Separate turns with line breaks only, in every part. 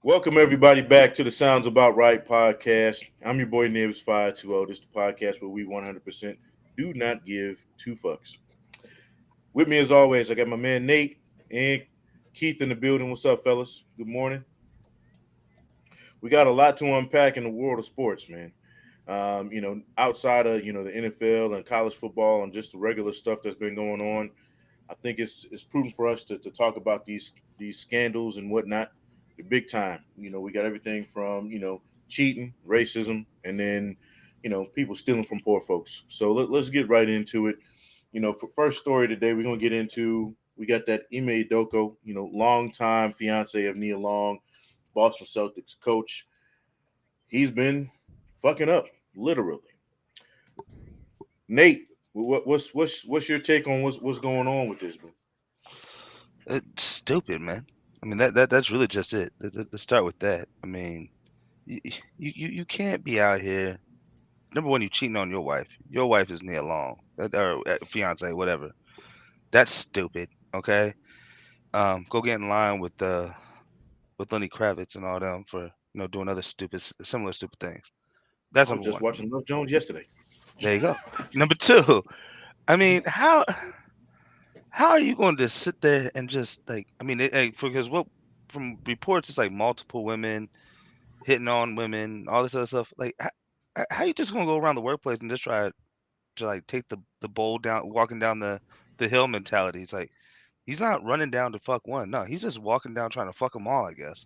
Welcome everybody back to the Sounds About Right podcast. I'm your boy Nibs 520. This is the podcast where we 100% do not give two fucks. With me as always, I got my man Nate and Keith in the building. What's up, fellas? Good morning. We got a lot to unpack in the world of sports, man. Outside of the NFL and college football and just the regular stuff that's been going on, I think it's prudent for us to talk about these scandals and whatnot. The big time. We got everything from cheating, racism, and then people stealing from poor folks. So let's get right into it. For first story today, we're gonna get into. We got that Ime Udoka, longtime fiance of Nia Long, Boston Celtics coach. He's been fucking up, literally. Nate, what's your take on what's going on with this, man?
It's stupid, man. I mean that's really just it. Let's start with that. I mean, you can't be out here. Number one, you cheating on your wife. Your wife is Nia Long, or fiance, whatever. That's stupid. Okay, go get in line with Lenny Kravitz and all them for doing other similar stupid things.
I
That's
was
number
just
one.
watching Love Jones yesterday.
There you go. Number two, I mean, how are you going to sit there and just like I mean, because what from reports it's like multiple women hitting on women, all this other stuff. Like, how you just gonna go around the workplace and just try to like take the bowl down, walking down the hill mentality? It's like he's not running down to fuck one. No, he's just walking down trying to fuck them all, I guess.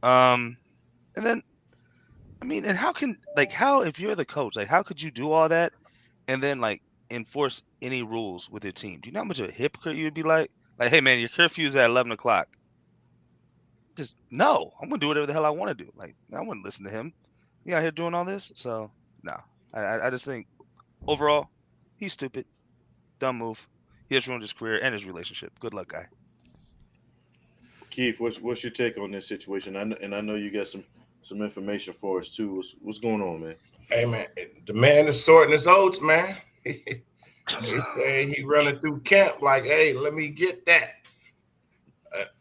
Um, and then I mean, and how if you're the coach, like how could you do all that and then like enforce any rules with your team? Do you know how much of a hypocrite you would be like? Like, hey man, your curfew is at 11 o'clock. Just no, I'm gonna do whatever the hell I want to do. Like, I wouldn't listen to him. You out here doing all this? So no, I just think overall he's stupid, dumb move. He has ruined his career and his relationship. Good luck, guy.
Keith, what's your take on this situation? I know you got some information for us too. What's going on, man?
Hey man, the man is sorting his oats, man. They say he running through camp like, hey, let me get that.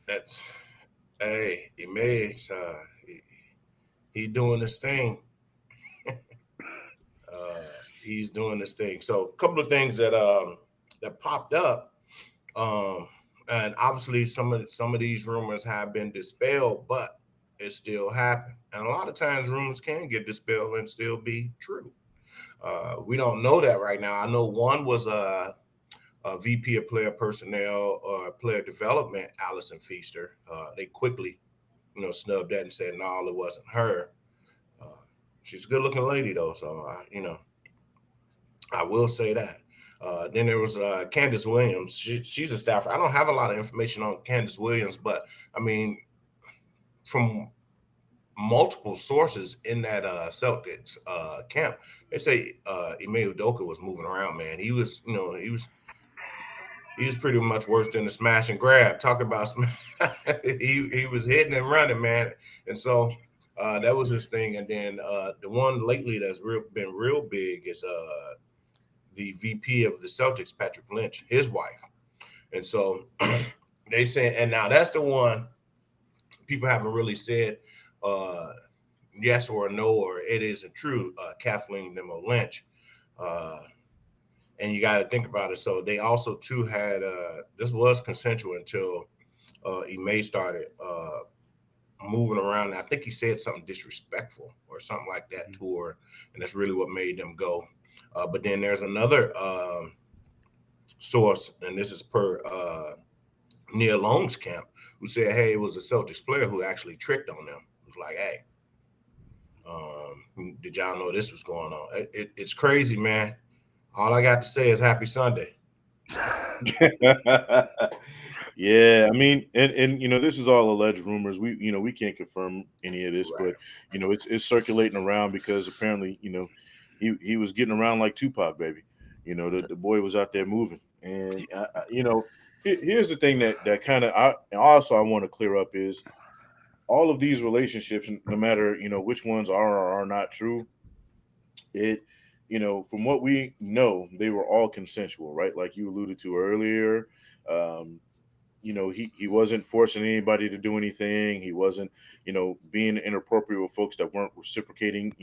That's hey, he doing this thing. He's doing this thing. So a couple of things that popped up, um, and obviously some of these rumors have been dispelled, but it still happened. And a lot of times rumors can get dispelled and still be true. We don't know that right now. I know one was a VP of Player Personnel or Player Development, Allison Feaster. They quickly, snubbed that and said, no, it wasn't her. Uh, she's a good-looking lady, though, so I will say that. Then there was Candace Williams. She's a staffer. I don't have a lot of information on Candace Williams, but I mean, from multiple sources in that Celtics camp, they say Ime Udoka was moving around. Man, he was pretty much worse than the smash and grab. Talking about he was hitting and running, man. And so that was his thing. And then the one lately that's been real big is the VP of the Celtics, Patrick Lynch, his wife. And so they say, and now that's the one people haven't really said uh, yes or no or it isn't true. Kathleen Nemo Lynch. Uh, and you got to think about it. So they also too had this was consensual until Ime started moving around. I think he said something disrespectful or something like that to her, and that's really what made them go. But then there's another source, and this is per Neil Long's camp, who said, "Hey, it was a Celtics player who actually tricked on them. It was like, hey, did y'all know this was going on? It's crazy, man. All I got to say is Happy Sunday."
Yeah, I mean, and this is all alleged rumors. We can't confirm any of this,
Right.
but it's circulating around because apparently he was getting around like Tupac, baby. The boy was out there moving, and here's the thing that kind of I want to clear up is all of these relationships, no matter which ones are or are not true, it from what we know, they were all consensual, right? Like you alluded to earlier. um he wasn't forcing anybody to do anything. He wasn't, being inappropriate with folks that weren't reciprocating.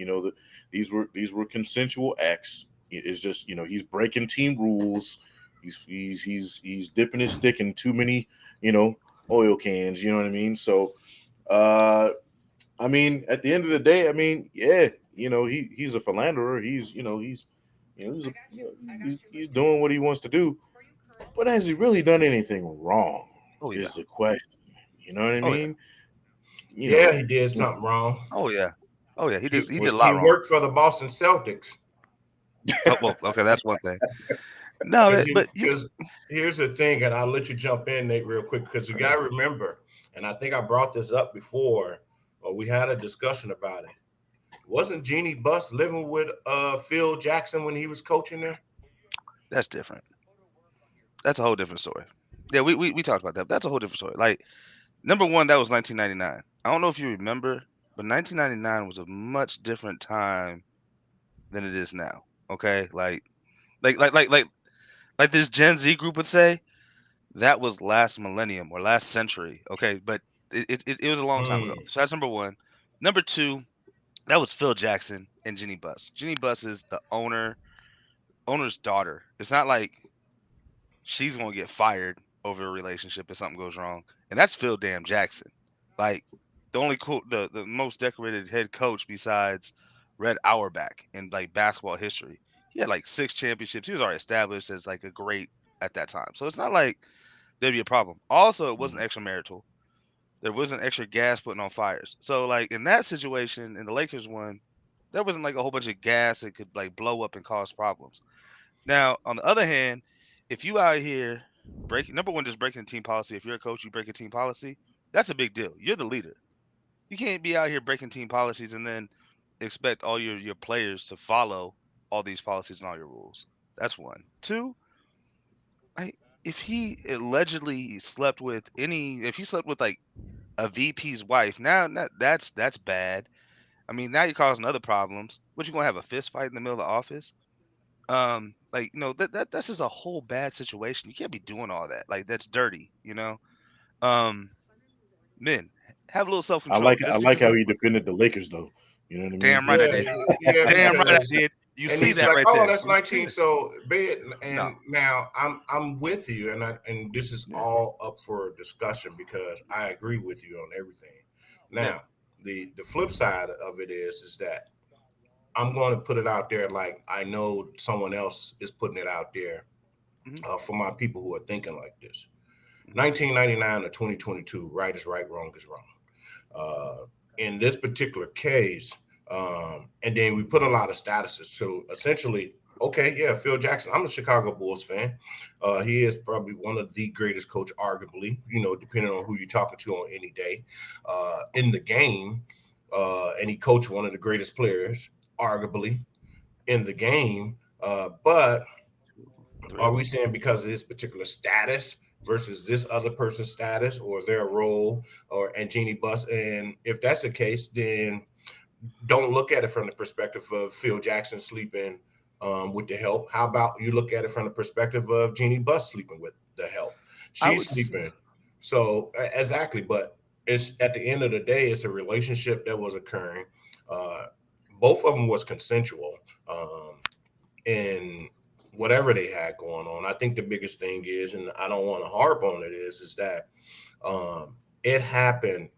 These were consensual acts. It's just, he's breaking team rules. He's dipping his stick in too many, you know, oil cans. You know what I mean? So, uh, I mean, at the end of the day, I mean, yeah, he's a philanderer. He's doing what he wants to do. But has he really done anything wrong?
Oh yeah.
Is the question. You know what I
Oh yeah.
mean? You
Yeah,
know,
he did something wrong.
Oh yeah. Oh yeah. He did
Which
a lot
he
wrong.
worked for the Boston Celtics.
Oh well. Okay, that's one thing. No, but you.
Because here's the thing, and I'll let you jump in, Nate, real quick, because you got to remember, and I think I brought this up before, or we had a discussion about it. Wasn't Jeannie Buss living with Phil Jackson when he was coaching there?
That's different. That's a whole different story. Yeah, we talked about that. But that's a whole different story. Like number one, that was 1999. I don't know if you remember, but 1999 was a much different time than it is now. Okay, like like like like like this Gen Z group would say, that was last millennium or last century. Okay, but it was a long time ago.
Mm,
So that's number one. Number two, that was Phil Jackson and Jenny Buss. Jenny Buss is the owner's daughter. It's not like she's gonna get fired over a relationship if something goes wrong. And that's Phil Damn Jackson. Like the only cool the most decorated head coach besides Red Auerbach in like basketball history. He had like 6 championships. He was already established as like a great at that time. So it's not like there'd be a problem. Also, it wasn't
mm.
extramarital. There wasn't extra gas putting on fires. So like in that situation, in the Lakers one, there wasn't like a whole bunch of gas that could like blow up and cause problems. Now, on the other hand, if you out here breaking number one, just breaking a team policy. If you're a coach, you break a team policy. That's a big deal. You're the leader. You can't be out here breaking team policies and then expect all your players to follow all these policies and all your rules. That's one. Two, I if he allegedly slept with if he slept with like a VP's wife, now that's bad. I mean, now you're causing other problems. What you gonna have a fist fight in the middle of the office? Like that's just a whole bad situation. You can't be doing all that. Like that's dirty. Um, men have a little self
I
control.
like I
Just
like
because
how he defended the Lakers, though. You know what I mean?
damn right I
yeah,
did.
yeah,
Damn right I
because
did. You
and
see
he's
that
like,
right
"Oh,
there.
that's
You see
19."
that?
So bid,
No.
and now I'm with you, and this is
Yeah.
all up for discussion because I agree with you on everything.
Yeah.
Now, the flip side of it is that I'm going to put it out there like I know someone else is putting it out there
Hmm.
for my people who are thinking like this.
Hmm.
1999 to 2022, right is right, wrong is wrong. In this particular case, and then we put a lot of statuses. So essentially, okay, yeah, Phil Jackson. I'm a Chicago Bulls fan. He is probably one of the greatest coach, arguably. Depending on who you're talking to on any day in the game, and he coached one of the greatest players, arguably, in the game. But
Three.
are we saying because of this particular status versus this other person's status or their role or and Jeannie Buss? And if that's the case, then don't look at it from the perspective of Phil Jackson sleeping with the help. How about you look at it from the perspective of Jeannie Buss sleeping with the help?
I
She's
would.
sleeping. So exactly, but it's at the end of the day, it's a relationship that was occurring. Uh, both of them was consensual. And whatever they had going on. I think the biggest thing is, and I don't want to harp on it, is that it happened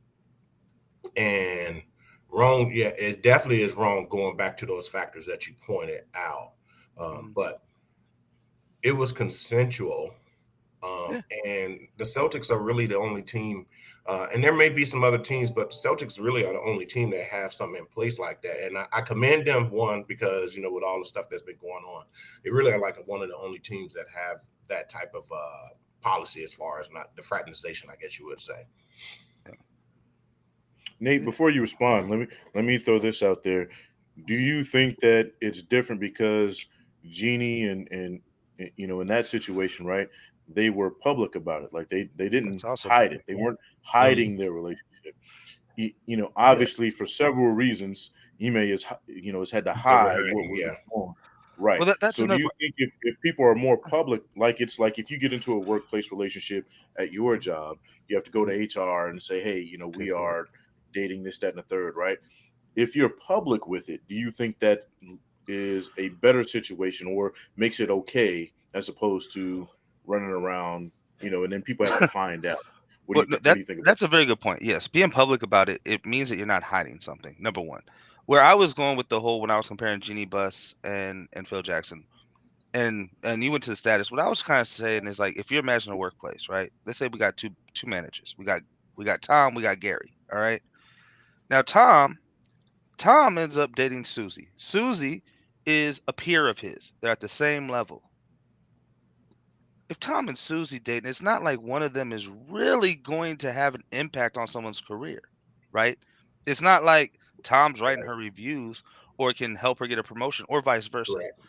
and wrong. Yeah, it definitely is wrong going back to those factors that you pointed out.
Mhm.
But it was consensual.
Yeah.
And the Celtics are really the only team, and there may be some other teams, but Celtics really are the only team that have something in place like that. And I commend them, one, because, with all the stuff that's been going on, they really are like one of the only teams that have that type of policy as far as not the fraternization, I guess you would say.
Nate,
Yeah.
before you respond, let me throw this out there. Do you think that it's different because Jeannie and in that situation, right? They were public about it. Like they
That's
didn't
also
hide it. They weren't
Mm.
hiding their relationship.
yeah.
Obviously for several reasons, Ime has had to
Never
hide
had
what
it,
was
yeah.
going on. Right.
Well, that's
So do
another
you think if people are more public, like it's like if you get into a workplace relationship at your job, you have to go to HR and say, hey, we
paperwork.
are dating this, that, and the third, right? If you're public with it, do you think that is a better situation or makes it okay as opposed to running around, and then people have to find out? What do
Well,
you
no,
think? What do you think about
that's a very good point. Yes, being public about it, it means that you're not hiding something. Number one, where I was going with the whole when I was comparing Jeannie Buss and Phil Jackson, and you went to the status. What I was kind of saying is like if you're imagining a workplace, right? Let's say we got two managers. We got Tom. We got Gary. All right. Now Tom ends up dating Susie. Susie is a peer of his. They're at the same level. If Tom and Susie dating, it's not like one of them is really going to have an impact on someone's career, right? It's not like Tom's writing
Right.
her reviews or can help her get a promotion or vice versa.
Correct.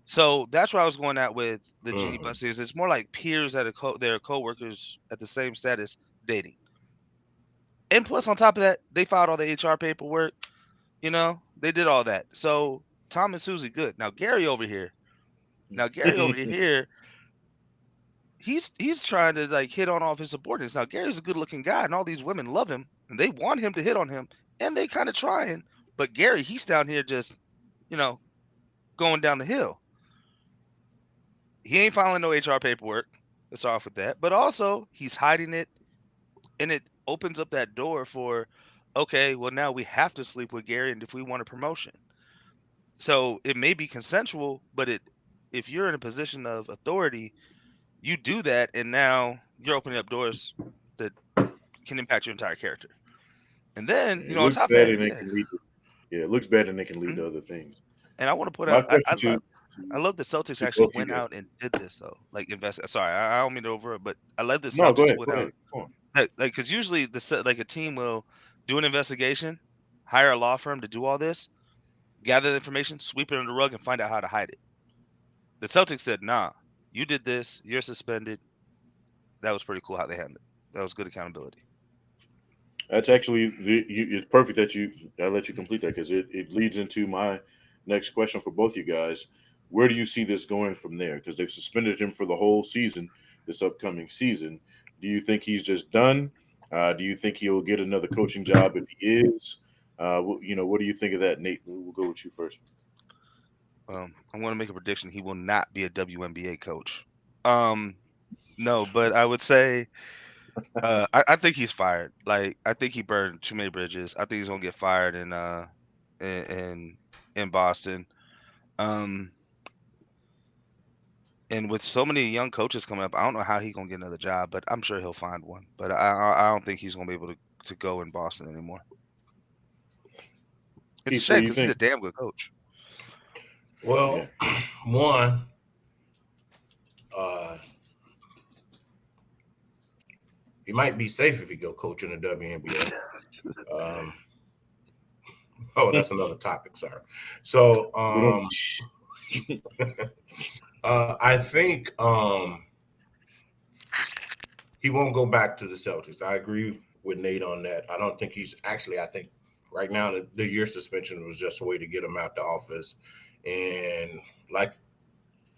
So that's where I was going at with the Genie
Hmm.
Bus is it's more like peers that are their coworkers at the same status dating. And plus on top of that, they filed all the HR paperwork, they did all that. So Tom and Susie good. Now Gary over
it?
here he's trying to like hit on all of his subordinates. Now Gary's a good looking guy, and all these women love him, and they want him to hit on him, and they kind of trying. But Gary, he's down here just, you know, going down the hill. He ain't filing no HR paperwork. Let's start off with that. But also, he's hiding it, and it opens up that door for, okay, well now we have to sleep with Gary, and if we want a promotion, so it may be consensual, but if you're in a position of authority, you do that, and now you're opening up doors that can impact your entire character. And then,
It
on
looks
top of
bad
that,
and it
yeah.
can lead to it looks bad and it can lead
Mhm.
to other things.
And I want to point
My
out,
question to
I
to,
love the Celtics
to
actually
both you
went
guys.
out and did this though. Like invest. Sorry, I don't mean to over it, but I love the
No, go
Celtics
ahead.
went
Go
out
ahead. Go on.
like because usually like a team will do an investigation, hire a law firm to do all this, gather the information, sweep it under the rug, and find out how to hide it. The Celtics said, "Nah, you did this. You're suspended." That was pretty cool how they handled it. That was good accountability.
That's actually it's perfect that I let you complete that because it leads into my next question for both you guys. Where do you see this going from there? Because they've suspended him for the whole season, this upcoming season. Do you think he's just done? Do you think he'll get another coaching job if he is? What do you think of that, Nate? We'll go with you first.
I'm going to make a prediction. He will not be a WNBA coach. Um, no, but I would say I think he's fired. Like I think he burned too many bridges. I think he's gonna get fired in in, in Boston. Um, and with so many young coaches coming up, I don't know how he gonna get another job, but I'm sure he'll find one. But I don't think he's gonna be able to go in Boston anymore. It's a
Keith, what
shame
do you
because he's a
think?
damn good coach.
Yeah.
Well, one, uh, he might be safe if he go coach in the WNBA. Um, oh, that's another topic. Sorry. So,
We don't.
I think he won't go back to the Celtics. I agree with Nate on that. I don't think he's actually. I think right now the year suspension was just a way to get him out the office, and like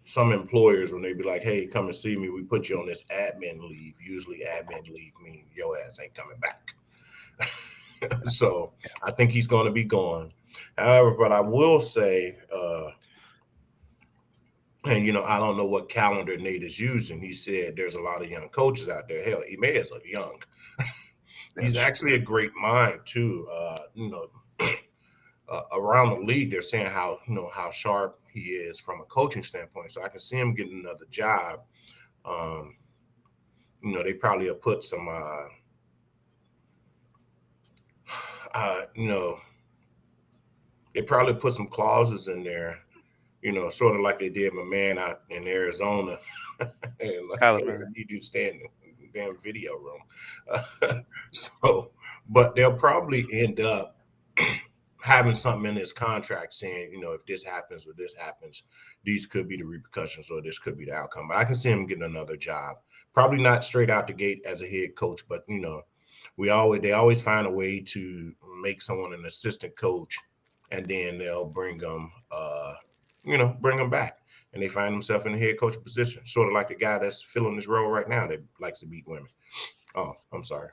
some employers when they be like, "Hey, come and see me. We put you on this admin leave." Usually, admin leave means your ass ain't coming back. So I think he's going to be gone. However, but I will say, and I don't know what calendar Nate is using. He said there's a lot of young coaches out there. Hell, Ime is a young.
That's
He's
true.
actually a great mind too. Around the league, they're saying how sharp he is from a coaching standpoint. So I can see him getting another job. Um, they probably have put some, uh, you know, they probably put some clauses in there. Sort of like they did my man out in Arizona, and like,
Kyler
hey,
Murray.
I need you to stand in the damn video room. So, but they'll probably end up having something in his contract saying, if this happens or this happens, these could be the repercussions or this could be the outcome. But I can see him getting another job. Probably not straight out the gate as a head coach, but they always find a way to make someone an assistant coach, and then they'll bring them bring him back. And they find themselves in the head coaching position, sort of like the guy that's filling this role right now that likes to beat women. Oh, I'm sorry.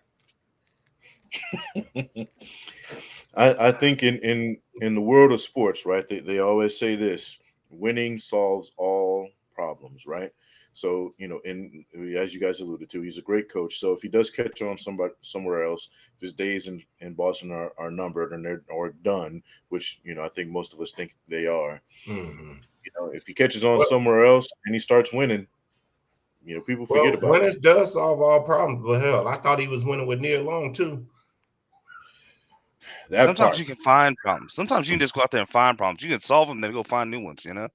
I think in the world of sports, right? They always say this: winning solves all problems, right? So in as you guys alluded to, he's a great coach. So if he does catch on somebody somewhere else, if his days in Boston are numbered and they're or done, which I think most of us think they are.
Hmm.
If he catches on
Well,
somewhere else and he starts winning, people forget
well,
about him.
winners does solve all problems. But hell, I thought he was winning with Neil Long too.
That
Sometimes
part.
you can find problems. Sometimes you can just go out there and find problems. You can solve them, then go find new ones. Damn.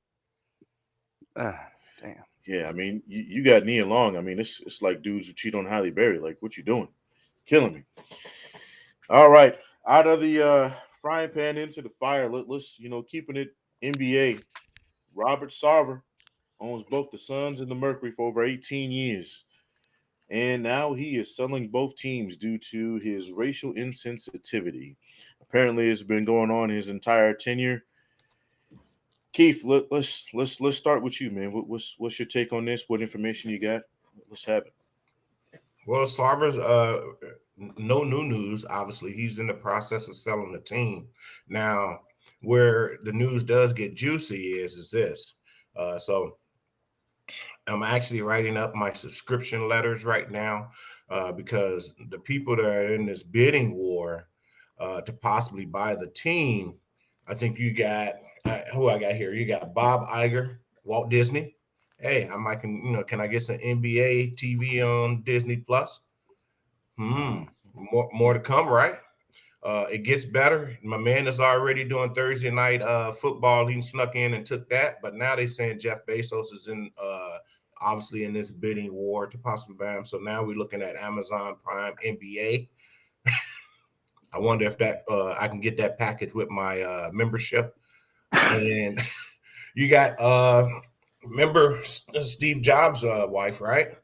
Yeah, I mean, you got Nia Long. I mean, it's like dudes who cheat on Halle Berry. Like, what you doing? Killing me. All right, out of the frying pan into the fire. Let's keeping it NBA. Robert Sarver owns both the Suns and the Mercury for over 18 years, and now he is selling both teams due to his racial insensitivity. Apparently, it's been going on his entire tenure. Keith, let's start with you, man. What's your take on this? What information you got? Let's have it.
Well, Sarver's no new news. Obviously, he's in the process of selling the team now. Where the news does get juicy is this. So I'm actually writing up my subscription letters right now because the people that are in this bidding war to possibly buy the team, I think you got who I got here. You got Bob Iger, Walt Disney. Hey, I might can I get some NBA TV on Disney Plus?
Mm.
More to come, right? It gets better. My man is already doing Thursday night football. He snuck in and took that, but now they're saying Jeff Bezos is in obviously in this bidding war to possibly buy him. So now we're looking at Amazon Prime NBA. I wonder if that I can get that package with my membership. And you got remember Steve Jobs' wife, right?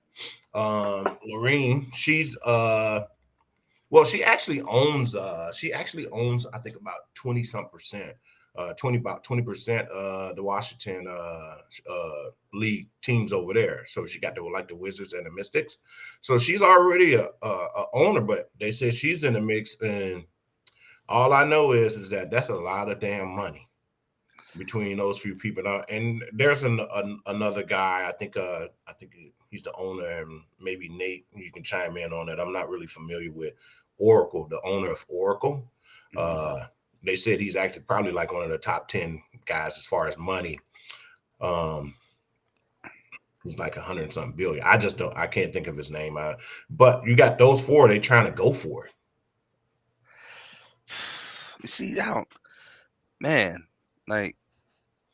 Lorene. She's well, she actually owns I think about 20 some percent. 20% the Washington league teams over there. So she got the Wizards and the Mystics. So she's already a owner, but they said she's in the mix. And all I know is that that's a lot of damn money between those few people. Now, and there's another guy. I think he's the owner, and maybe Nate, you can chime in on it. I'm not really familiar with Oracle, the owner of Oracle. Uh, they said he's actually probably like one of the top 10 guys as far as money. Um, he's like 100 something billion. I can't think of his name. But you got those four. They trying to go for it.
You see, I don't, man, like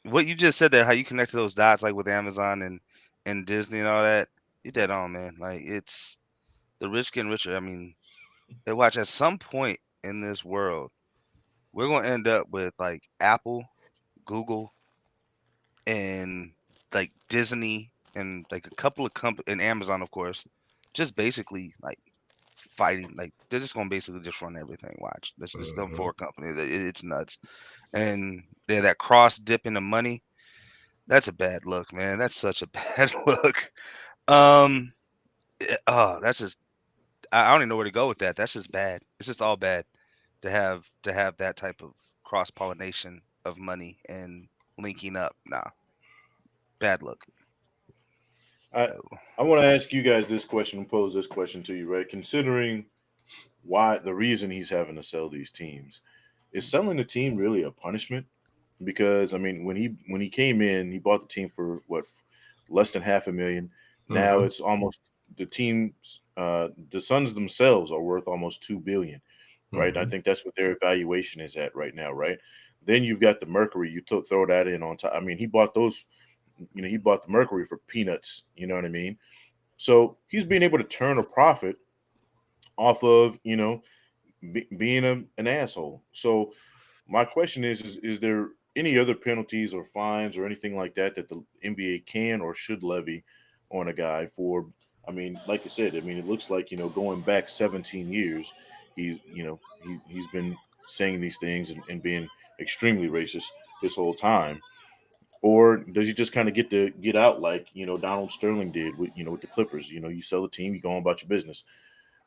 what you just said there, how you connected those dots, like with Amazon and Disney and all that. You dead on, man. Like it's the rich getting richer. I mean, they watch at some point in this world, we're gonna end up with like Apple, Google, and like Disney and like a couple of and Amazon, of course, just basically like fighting. Like they're just gonna basically just run everything. Watch, this is them
Mhm.
four companies. It's nuts, and yeah, that cross dip into money. That's a bad look, man. That's such a bad look. Um, oh, that's just I don't even know where to go with that. That's just bad. It's just all bad to have that type of cross pollination of money and linking up. Nah, bad look.
I
Oh.
I want to ask you guys this question and pose this question to you, right? Considering why the reason he's having to sell these teams, is selling the team really a punishment? Because I mean, when he came in, he bought the team for what, less than half a million. Now
Mhm.
it's almost the teams. The Suns themselves are worth almost 2 billion, right? I
Mhm.
think that's what their evaluation is at right now, right? Then you've got the Mercury. You throw that in on top. I mean, he bought those. He bought the Mercury for peanuts. You know what I mean? So he's being able to turn a profit off of being an asshole. So my question is there any other penalties or fines or anything like that that the NBA can or should levy on a guy for? I mean, like I said, I mean, it looks like going back 17 years, he's been saying these things and being extremely racist this whole time. or does he just kind of get out like Donald Sterling did with the Clippers? You sell the team, you go on about your business.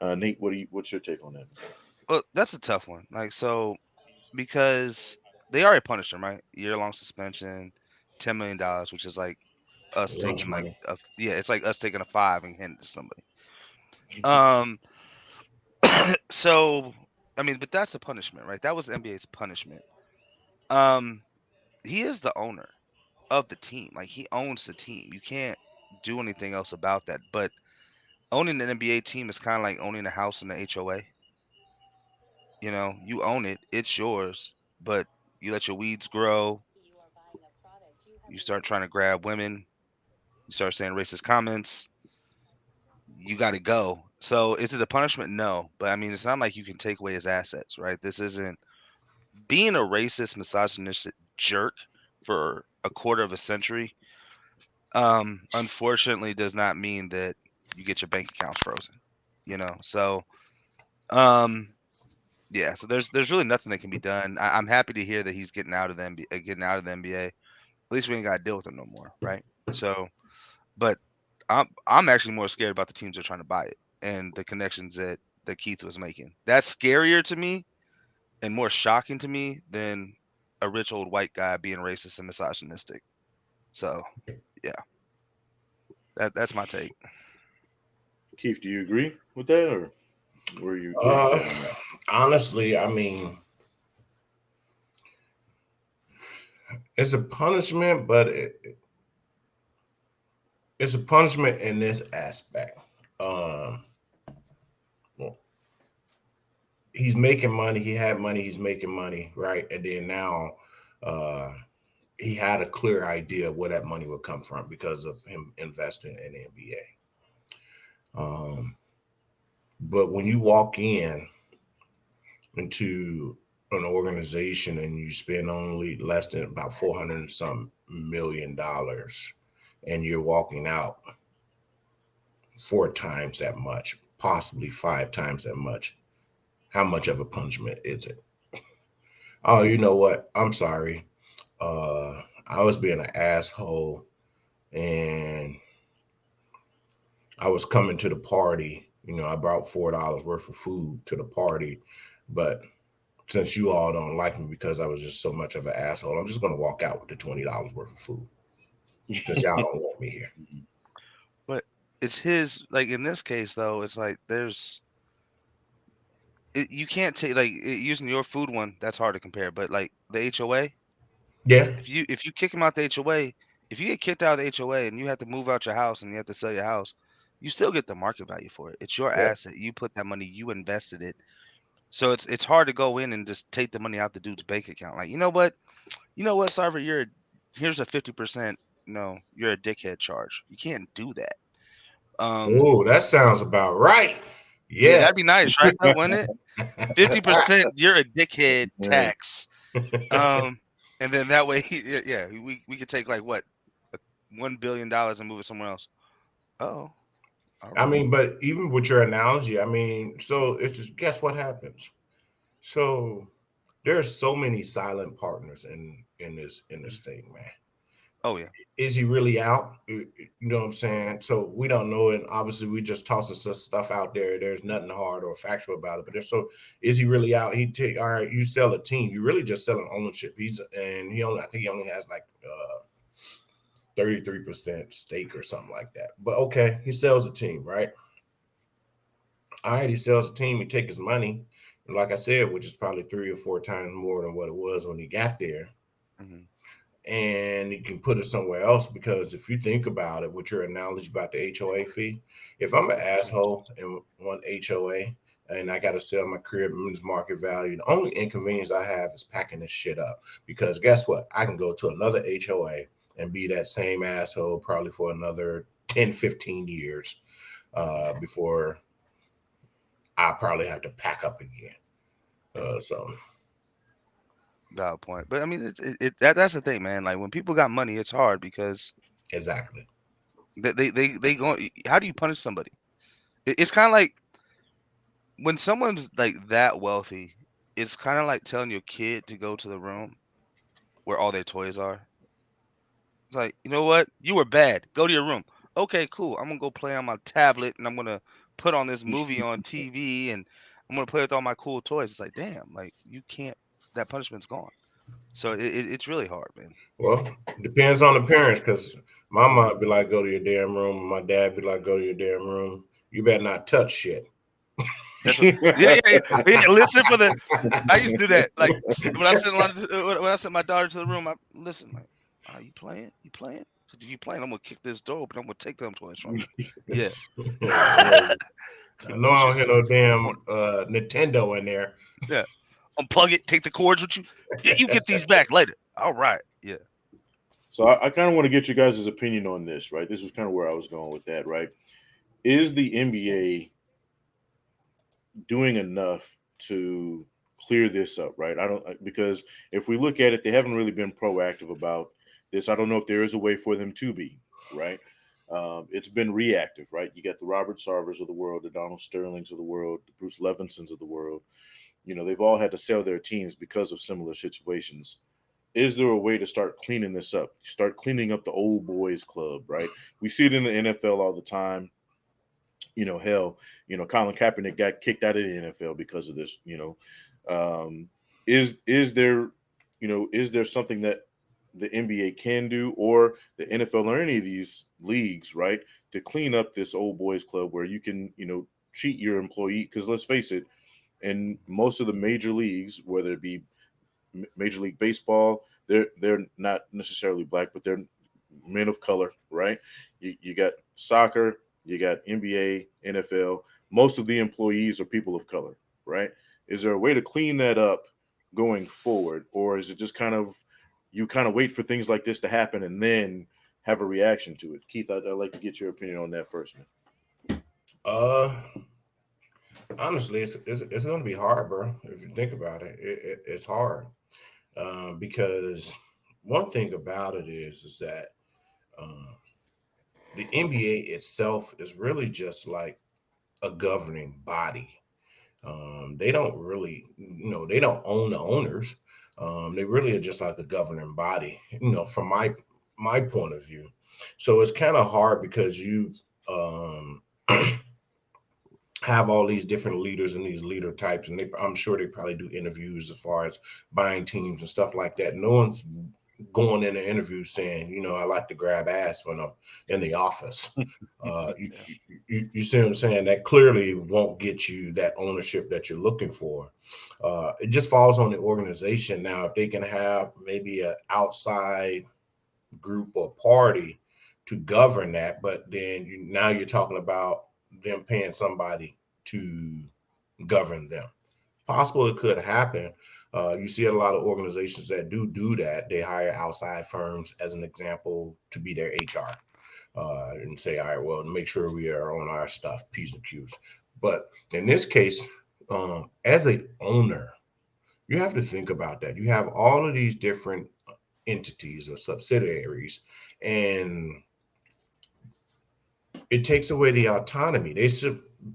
Nate, what's your take on that?
Well, that's a tough one. Like, so because they already punished him, right? Year-long suspension, $10 million, which is like us
Lunch
taking like
money.
yeah, it's like us taking a five and handing it to somebody. Um, so I mean, but that's the punishment, right? That was the NBA's punishment. Um, he is the owner of the team. Like, he owns the team. You can't do anything else about that. But owning an NBA team is kind of like owning a house in the HOA. You own it, it's yours, but you let your weeds grow, you start trying to grab women, you start saying racist comments, you got to go. So is it a punishment? No, but I mean, it's not like you can take away his assets, right? This isn't being a racist, misogynistic jerk for a quarter of a century. Unfortunately, does not mean that you get your bank accounts frozen. So um, yeah. So there's really nothing that can be done. I'm happy to hear that he's getting out of the NBA, getting out of the NBA. At least we ain't got to deal with him no more, right? So, but I'm actually more scared about the teams that are trying to buy it and the connections that Keith was making. That's scarier to me and more shocking to me than a rich old white guy being racist and misogynistic. So yeah, that's my take.
Keith, do you agree with that, or where you
Uh,
stand on that?
honestly, I mean, it's a punishment, but it's a punishment in this aspect. Um, well, he's making money. He had money. He's making money, right? And then now, uh, he had a clear idea of where that money would come from because of him investing in the NBA. But when you walk into an organization and you spend only less than about 400 and some $1 million, and you're walking out 4 times that much, possibly 5 times that much, how much of a punishment is it? Oh, you know what? I'm sorry. Uh, I was being an asshole, and I was coming to the party. I brought $4 worth of food to the party, but since you all don't like me because I was just so much of an asshole, I'm just gonna walk out with the $20 worth of food since y'all don't want me here.
But it's his, like, in this case though, it's like you can't take, like, using your food one, that's hard to compare, but like the HOA,
Yeah.
if you kick him out the HOA, if you get kicked out of the HOA and you have to move out your house and you have to sell your house, you still get the market value for it. It's your
Yep.
asset. You put that money, you invested it. So it's hard to go in and just take the money out the dude's bank account. Like, you know what, Sarver, here's a 50%, you're a dickhead charge. You can't do that. Um,
Oh, that sounds about right.
yeah, that'd be
Yes.
nice, right? Though, wouldn't it? 50%, you're a dickhead
Right.
tax. Um, and then that way, yeah, we could take like what, $1 billion and move it somewhere else. Oh, all
I
right.
mean, but even with your analogy, I mean, so it's just guess what happens. So there's so many silent partners in this thing, man.
Oh yeah.
Is he really out? You know what I'm saying? So we don't know, and obviously we just tossing some stuff out there. There's nothing hard or factual about it, but there's so is he really out? He take all right. You sell a team, you really just selling ownership. I think he only has like 33% stake or something like that. But okay, he sells a team, right? All right, he sells a team. He take his money, and like I said, which is probably 3 or 4 times more than what it was when he got there,
Hmm.
and he can put it somewhere else. Because if you think about it, with your analogy about the HOA fee, if I'm an asshole in one HOA and I got to sell my crib and its market value, the only inconvenience I have is packing this shit up. Because guess what? I can go to another HOA and be that same asshole probably for another 10, 15 years before I probably have to pack up again. So
Valid point. But I mean, that's the thing, man. Like, when people got money, it's hard because
exactly.
they go. How do you punish somebody? It's kind of like when someone's like that wealthy. It's kind of like telling your kid to go to the room where all their toys are. It's like, you know what? You were bad. Go to your room. Okay, cool. I'm gonna go play on my tablet and I'm gonna put on this movie on TV and I'm gonna play with all my cool toys. It's like, damn, like you can't. That punishment's gone. So it's really hard, man.
Well, depends on the parents, because my mom be like, go to your damn room, and my dad be like, go to your damn room. You better not touch shit.
That's what. Yeah, yeah, yeah. Yeah, listen for the. I used to do that. Like when I sent when I sent my daughter to the room, I listen. Like, are you playing? You playing? 'Cause if you playing, I'm gonna kick this door open. I'm gonna take them toys from you. Yeah.
I know I
Push
don't hear
this
no
corner.
damn Nintendo in there.
Yeah. Unplug it. Take the cords with you. Yeah, you get these back later. All right. Yeah.
So I kind of want to get you guys' opinion on this, right? This is kind of where I was going with that, right? Is the NBA doing enough to clear this up, right? I don't, because if we look at it, they haven't really been proactive about this. I don't know if there is a way for them to be, right? It's been reactive, right? You got the Robert Sarvers of the world, the Donald Sterlings of the world, the Bruce Levinsons of the world. You know, they've all had to sell their teams because of similar situations. Is there a way to start cleaning this up? Start cleaning up the old boys club, right? We see it in the NFL all the time. You know, hell, Colin Kaepernick got kicked out of the NFL because of this. Um, is there, is there something that the NBA can do, or the NFL, or any of these leagues, right, to clean up this old boys club where you can, treat your employee? Because let's face it, in most of the major leagues, whether it be Major League Baseball, they're not necessarily black, but they're men of color, right? You got soccer, you got NBA, NFL. Most of the employees are people of color, right? Is there a way to clean that up going forward, or is it just kind of you kind of wait for things like this to happen and then have a reaction to it? Keith, I'd like to get your opinion on that first, man.
Uh, Honestly, it's going to be hard, bro. If you think about it, it's hard because one thing about it is that um, the NBA itself is really just like a governing body. They don't really, they don't own the owners. They really are just like a governing body, from my point of view. So it's kind of hard because you um, have all these different leaders and these leader types, and I'm sure they probably do interviews as far as buying teams and stuff like that. No one's going in an interview saying, I like to grab ass when I'm in the office. Uh, you,
Yeah.
you see what I'm saying? That clearly won't get you that ownership that you're looking for. It just falls on the organization. Now, if they can have maybe an outside group or party to govern that, but then now you're talking about them paying somebody to govern them. Possible it could happen. You see a lot of organizations that do that. They hire outside firms, as an example, to be their HR and say, all right, well, make sure we are on our stuff, P's and Q's. But in this case, as a owner, you have to think about that. You have all of these different entities or subsidiaries, and it takes away the autonomy. They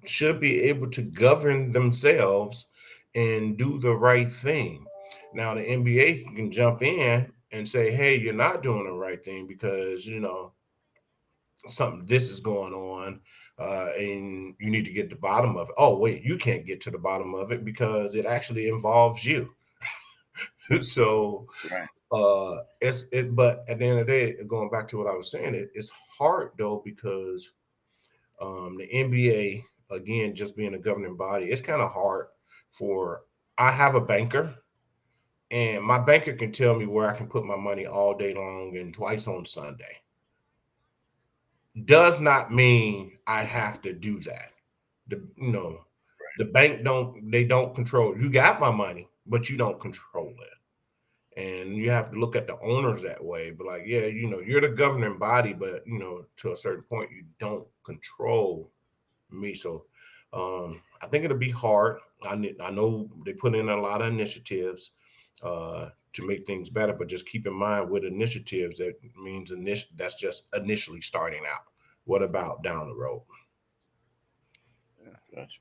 should be able to govern themselves and do the right thing. Now the NBA can jump in and say, "Hey, you're not doing the right thing because something this is going on, and you need to get to the bottom of it." Oh, wait, you can't get to the bottom of it because it actually involves you. So
Right.
but at the end of the day, going back to what I was saying, it's hard though because the NBA, again, just being a governing body, it's kind of hard for. I have a banker, and my banker can tell me where I can put my money all day long and twice on Sunday. Does not mean I have to do that. The bank don't control. You got my money, but you don't control it. And you have to look at the owners that way. But like, yeah, you're the governing body, but to a certain point, you don't control me. So I think it'll be hard. I know they put in a lot of initiatives to make things better, but just keep in mind with initiatives, that means that's just initially starting out. What about down the road?
Yeah.
Gotcha.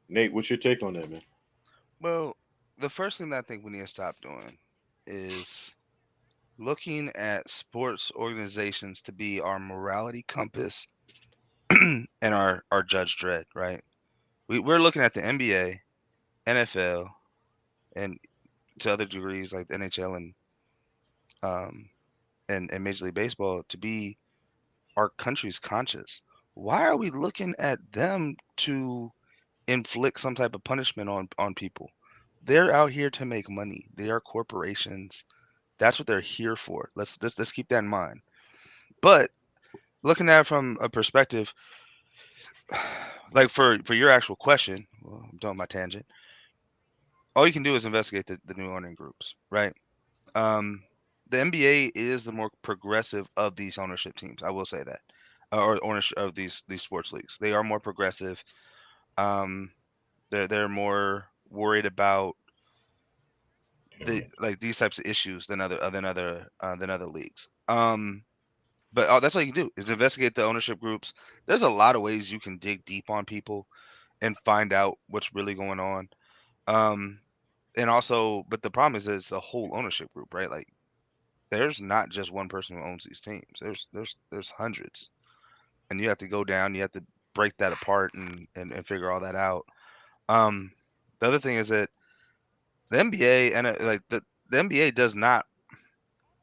Nate, what's your take on that, man?
Well, the first thing that I think we need to stop doing is looking at sports organizations to be our morality compass and our judge dread, right? We're looking at the NBA, NFL, and to other degrees like the NHL um and Major League Baseball to be our country's conscience. Why are we looking at them to inflict some type of punishment on people? They're out here to make money. They are corporations. That's what they're here for. Let's keep that in mind. But looking at it from a perspective, like for your actual question, well, I'm done with my tangent. All you can do is investigate the new owning groups, right? Um, the NBA is the more progressive of these ownership teams. I will say that, or ownership of these sports leagues. They are more progressive. Um, they're more worried about like these types of issues than other leagues. But that's all you can do is investigate the ownership groups. There's a lot of ways you can dig deep on people and find out what's really going on. Um, and also, but the problem is that it's a whole ownership group, right? Like there's not just one person who owns these teams. There's hundreds, and you have to go down. You have to break that apart and figure all that out. Um, the other thing is that the NBA and like the NBA does not.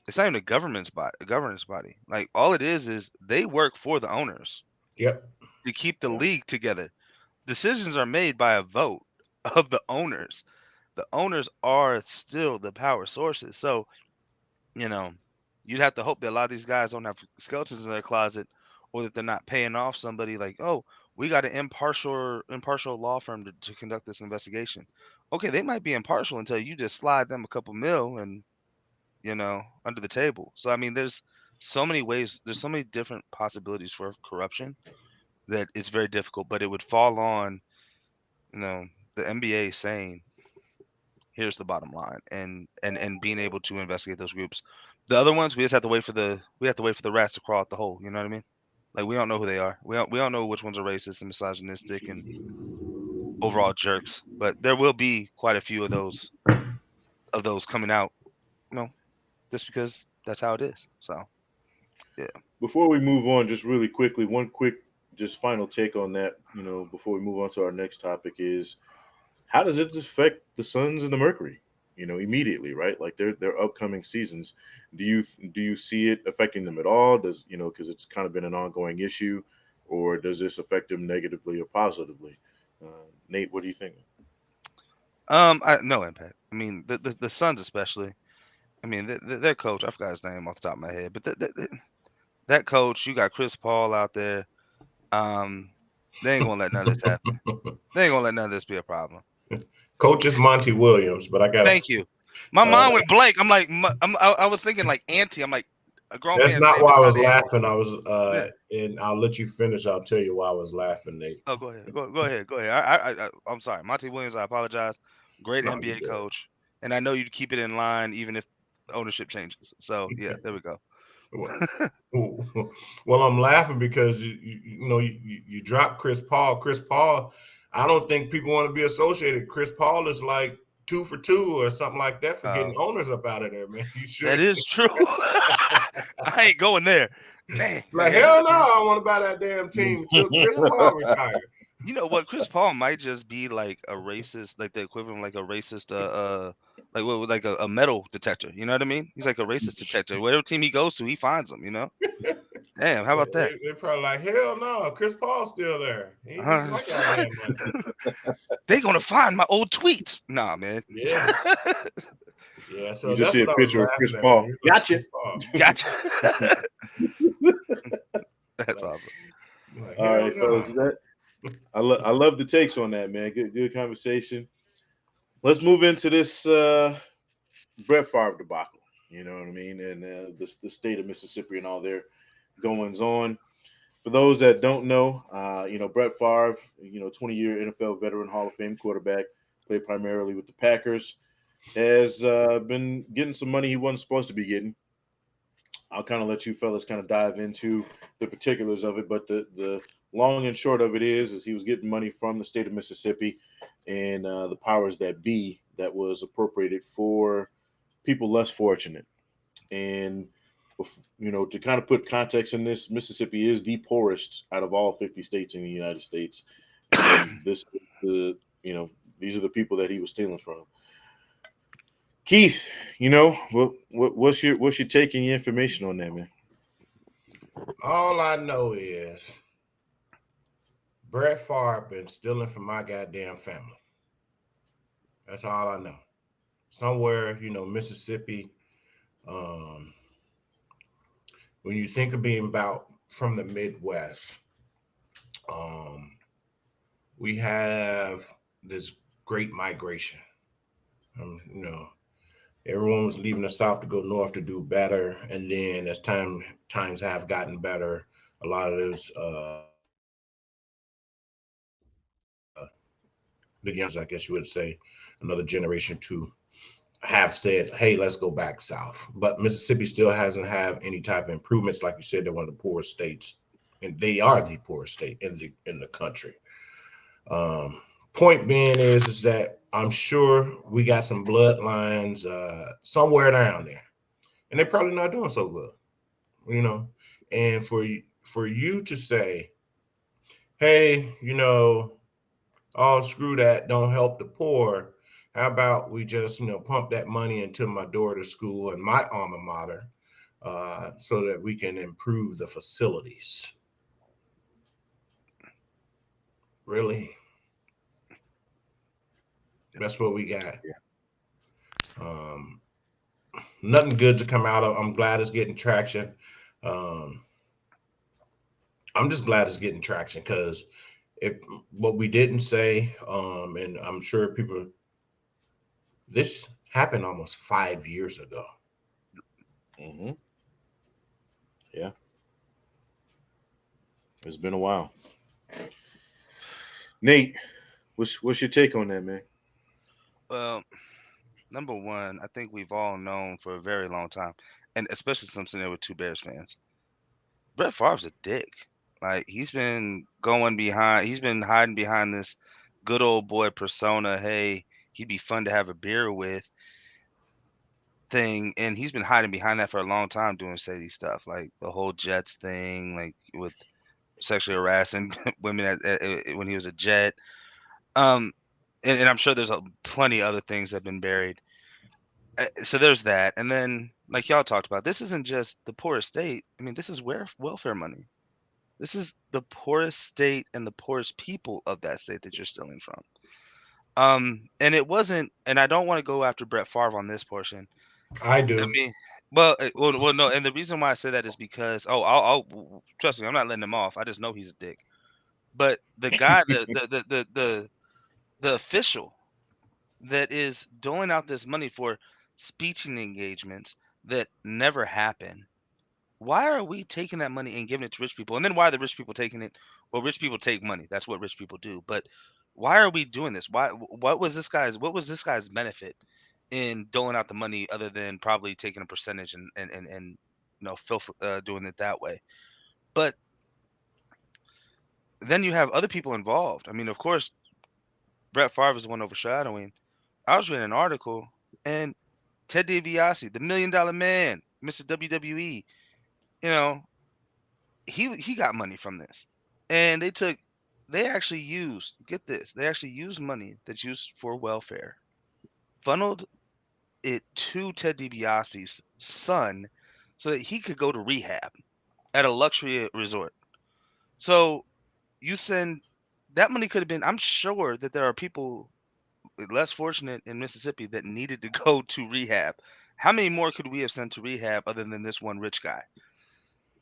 It's not even a governance body. Like all it is they work for the owners
Yep.
to keep the league together. Decisions are made by a vote of the owners. The owners are still the power sources. So, you know, you'd have to hope that a lot of these guys don't have skeletons in their closet or that they're not paying off somebody like, oh, we got an impartial law firm to conduct this investigation. Okay, they might be impartial until you just slide them a couple mil and, under the table. So I mean there's so many ways, there's so many different possibilities for corruption that it's very difficult, but it would fall on, you know, the NBA saying, here's the bottom line, and being able to investigate those groups. The other ones, we have to wait for the rats to crawl out the hole. You know what I mean? Like we don't know who they are. We don't know which ones are racist and misogynistic and overall jerks. But there will be quite a few of those coming out. You know, just because that's how it is. So yeah.
Before we move on, just really quickly, one quick, just final take on that. Before we move on to our next topic is how does it affect the Suns and the Mercury? Immediately, right? Like their upcoming seasons. Do you see it affecting them at all? Does because it's kind of been an ongoing issue, or does this affect them negatively or positively? Nate, what do you think?
No impact. I mean, the Suns especially. I mean, their coach. I forgot his name off the top of my head, but that coach, you got Chris Paul out there. Um, they ain't gonna let none of this happen. They ain't gonna let none of this be a problem.
Coach is Monty Williams, but I got
Thank you. My
uh,
mind went blank. I'm like, I was thinking like auntie. I'm like, a grown
that's
man's
not
name
why
is
I
not
was
auntie.
laughing. I was
Yeah.
and I'll let you finish. I'll tell you why I was laughing, Nate.
Oh, go ahead. Go ahead. Go ahead. I'm sorry, Monty Williams. I apologize. Great
No,
NBA
you
coach, and I know you'd keep it in line even if ownership changes. So yeah, there we go.
good. Well, I'm laughing because you drop Chris Paul. Chris Paul, I don't think people want to be associated. Chris Paul is like 2 for 2 or something like that for getting
Uh,
owners up out of there, man. You sure?
that is true. I ain't going there. Dang.
Like
Yeah, he's
hell no, I don't want to buy that damn team until Chris Paul retired.
You know what? Chris Paul might just be like a racist, like the equivalent, of like a racist, like what, like a metal detector. You know what I mean? He's like a racist detector. Whatever team he goes to, he finds them. You know? Damn, how about that?
They're probably like hell no, Chris Paul's still there. He ain't missing my goddamn money.
They gonna find my old tweets. Nah, man.
Yeah, yeah.
You
So
just
that's
see a
what I was
picture of Chris
laughing at, man.
Paul.
He's like
Gotcha.
Chris Paul.
Gotcha. That's
Like,
awesome.
like
All
hell
right, fellas.
no.
I love the takes on that, man. Good conversation. Let's move into this Brett Favre debacle. You know what I mean, and the state of Mississippi and all their goings on. For those that don't know, Brett Favre, 20-year NFL veteran, Hall of Fame quarterback, played primarily with the Packers, has been getting some money he wasn't supposed to be getting. I'll kind of let you fellas kind of dive into the particulars of it, but the long and short of it is he was getting money from the state of Mississippi and the powers that be that was appropriated for people less fortunate. And to kind of put context in this, Mississippi is the poorest out of all 50 states in the United States, and the these are the people that he was stealing from. Keith, what's your take and your information on that, man?
All I know is Brett Favre been stealing from my goddamn family. That's all I know. Somewhere, Mississippi. Um, when you think of being about from the Midwest, um, we have this great migration. Um, you know, Everyone was leaving the South to go north to do better, and then as times have gotten better, a lot of those the youngsters, I guess you would say, another generation to have said, "Hey, let's go back south." But Mississippi still hasn't had any type of improvements. Like you said, they're one of the poorest states, and they are the poorest state in the country. Um, Point being is that I'm sure we got some bloodlines somewhere down there, and they're probably not doing so good, you know. And for you to say, "Hey, oh screw that, don't help the poor." How about we just pump that money into my daughter's school and my alma mater, so that we can improve the facilities? Really, that's what we got. Um, Nothing good to come out of. I'm glad it's getting traction. Um, I'm just glad it's getting traction because if what we didn't say, and I'm sure people, this happened almost 5 years ago.
Mm-hmm. Yeah, it's been a while. Nate, what's your take on that, man?
Well, number one, I think we've all known for a very long time, and especially since there were two Bears fans. Brett Favre's a dick. Like he's been hiding behind this good old boy persona. Hey, he'd be fun to have a beer with thing, and he's been hiding behind that for a long time, doing shady stuff, like the whole Jets thing, like with sexually harassing women when he was a Jet. Um, and I'm sure there's plenty other things that have been buried. So there's that, and then like y'all talked about, this isn't just the poorest state. I mean, this is where welfare money. This is the poorest state and the poorest people of that state that you're stealing from. And it wasn't, and I don't want to go after Brett Favre on this portion.
I
I
do.
mean, no, and the reason why I say that is because trust me, I'm not letting him off. I just know he's a dick. But the guy, the official that is doling out this money for speeching engagements that never happen. Why are we taking that money and giving it to rich people? And then why are the rich people taking it? Well, rich people take money. That's what rich people do. But why are we doing this? What was this guy's benefit in doling out the money other than probably taking a percentage and filth, doing it that way? But then you have other people involved. I mean, of course, Brett Favre is the one overshadowing. I was reading an article, and Ted DiBiase, the $1 Million Man, Mr. WWE, you know, he got money from this, and they actually used, get this, they actually used money that's used for welfare, funneled it to Ted DiBiase's son, so that he could go to rehab at a luxury resort. So you send that money could have been. I'm sure that there are people less fortunate in Mississippi that needed to go to rehab. How many more could we have sent to rehab other than this one rich guy?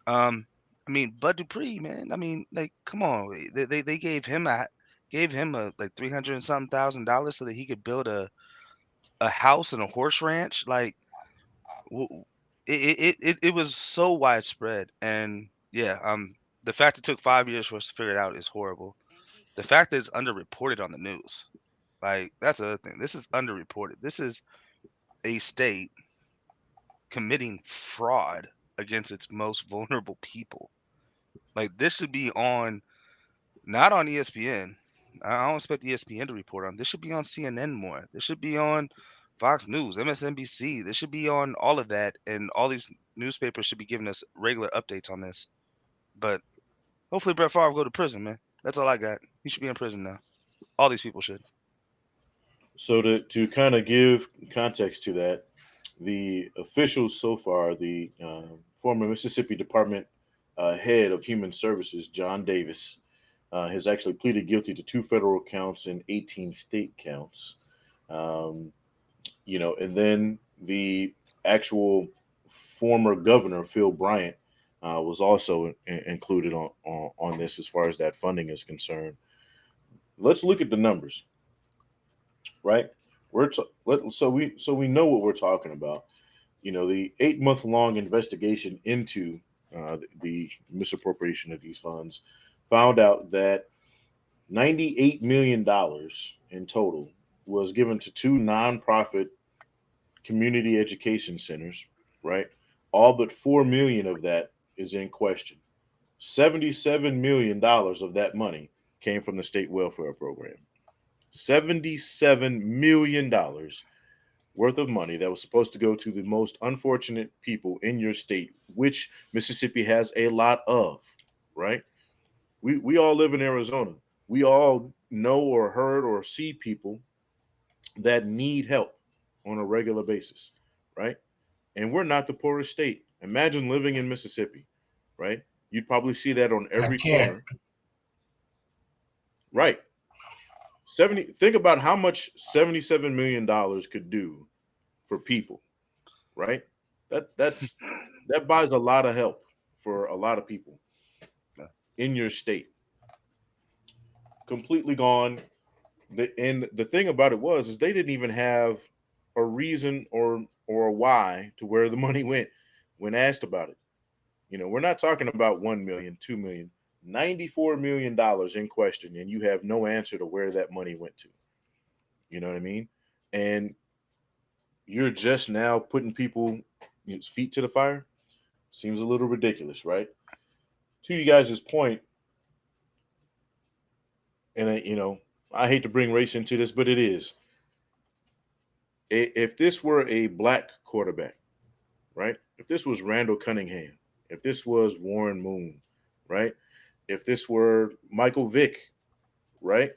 Um, I mean, Bud Dupree, man. I mean, like, come on. They gave him a like 300 and something $1,000 so that he could build a house and a horse ranch. Like, w- it was so widespread, and yeah, the fact it took 5 years for us to figure it out is horrible. The fact that it's underreported on the news, like, that's the other thing. This is underreported. This is a state committing fraud against its most vulnerable people. Like, this should be on, not on ESPN. I don't expect ESPN to report on. This should be on CNN more. This should be on Fox News, MSNBC. This should be on all of that, and all these newspapers should be giving us regular updates on this. But hopefully Brett Favre go to prison, man. That's all I got. He should be in prison now. All these people should.
So to kind of give context to that, the officials so far, the former Mississippi Department head of Human Services, John Davis, has actually pleaded guilty to 2 federal counts and 18 state counts. Um, and then the actual former governor, Phil Bryant, was also included on this as far as that funding is concerned. Let's look at the numbers, right? So we know what we're talking about. The 8 month long investigation into the misappropriation of these funds found out that $98 million in total was given to 2 nonprofit community education centers, right? All but 4 million of that is in question. $77 million of that money came from the state welfare program. $77 million worth of money that was supposed to go to the most unfortunate people in your state, which Mississippi has a lot of, right? We all live in Arizona. We all know or heard or see people that need help on a regular basis, right? And we're not the poorest state. Imagine living in Mississippi, right? You'd probably see that on
I
every
can't.
corner. Right. 70 think about how much $77 million could do for people, right? That buys a lot of help for a lot of people in your state. Completely gone. And the thing about it is they didn't even have a reason or a why to where the money went when asked about it. We're not talking about 1 million, 2 million, $94 million in question, and you have no answer to where that money went to. You know what I mean? And you're just now putting people feet to the fire. Seems a little ridiculous, right? To you guys' point, and I hate to bring race into this, but it is. If this were a black quarterback, right? If this was Randall Cunningham, if this was Warren Moon, right? If this were Michael Vick, right?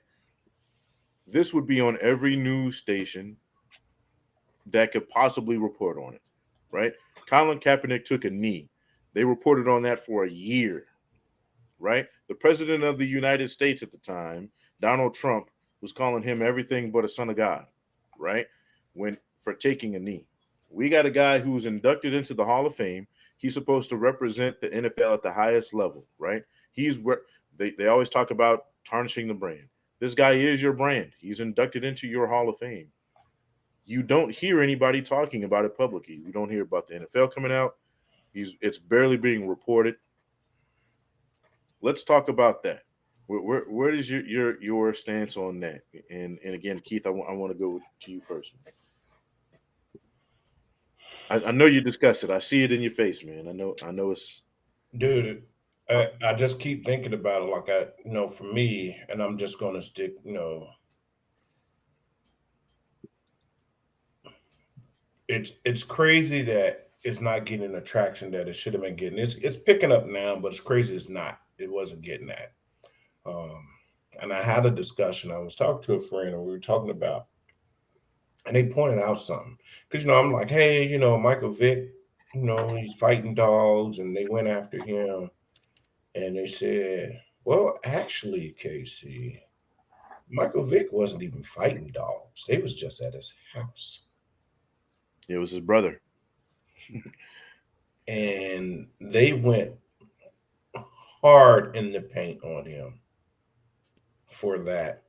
This would be on every news station that could possibly report on it, right? Colin Kaepernick took a knee. They reported on that for a year, right? The president of the United States at the time, Donald Trump, was calling him everything but a son of God, right? When for taking a knee. We got a guy who's inducted into the Hall of Fame. He's supposed to represent the NFL at the highest level, right? He's where they always talk about tarnishing the brand. This guy is your brand. He's inducted into your Hall of Fame. You don't hear anybody talking about it publicly. You don't hear about the NFL coming out. It's barely being reported. Let's talk about that. Where is your stance on that? And again, Keith, I want to go to you first. I know you discussed it. I see it in your face, man. I know it's
Dude, I just keep thinking about it like for me, and I'm just gonna stick, it's crazy that it's not getting the traction that it should have been getting. It's picking up now, but it's crazy it's not. It wasn't getting that. Um, and I had a discussion. I was talking to a friend, and we were talking about, and they pointed out something because I'm like, hey, Michael Vick, he's fighting dogs, and they went after him, and they said, well, actually, Casey, Michael Vick wasn't even fighting dogs. They was just at his house.
It was his brother.
And they went hard in the paint on him for that.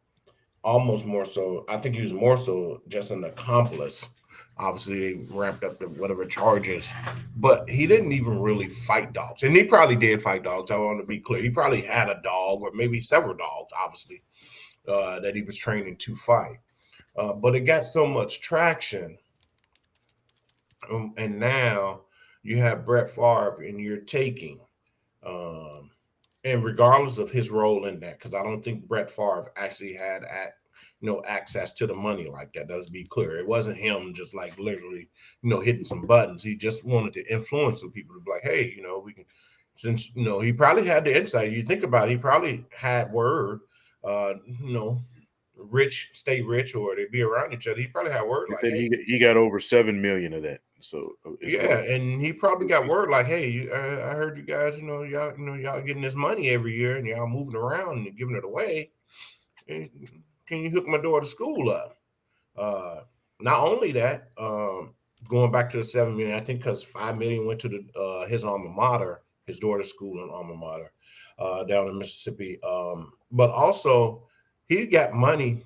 Almost more so, I think he was more so just an accomplice. Obviously, they ramped up the whatever charges, but he didn't even really fight dogs. And he probably did fight dogs. I want to be clear. He probably had a dog or maybe several dogs, obviously, that he was training to fight. But it got so much traction. And now you have Brett Favre and you're taking, and regardless of his role in that, because I don't think Brett Favre actually had access to the money like that. Let's be clear. It wasn't him just like literally, hitting some buttons. He just wanted to influence some people to be like, hey, we can, since, he probably had the insight. You think about it, he probably had word, uh, you know, rich, stay rich, or they be around each other. He probably had word
He
like,
said
hey,
he got over 7 million of that. So as
yeah,
well.
and he probably got word like, "Hey, I heard you guys, y'all getting this money every year, and y'all moving around and giving it away. Eh, Can you hook my daughter to school up?" Uh, Not only that, going back to the 7 million, I think because 5 million went to the his alma mater, his daughter's school and alma mater, down in Mississippi. But also, he got money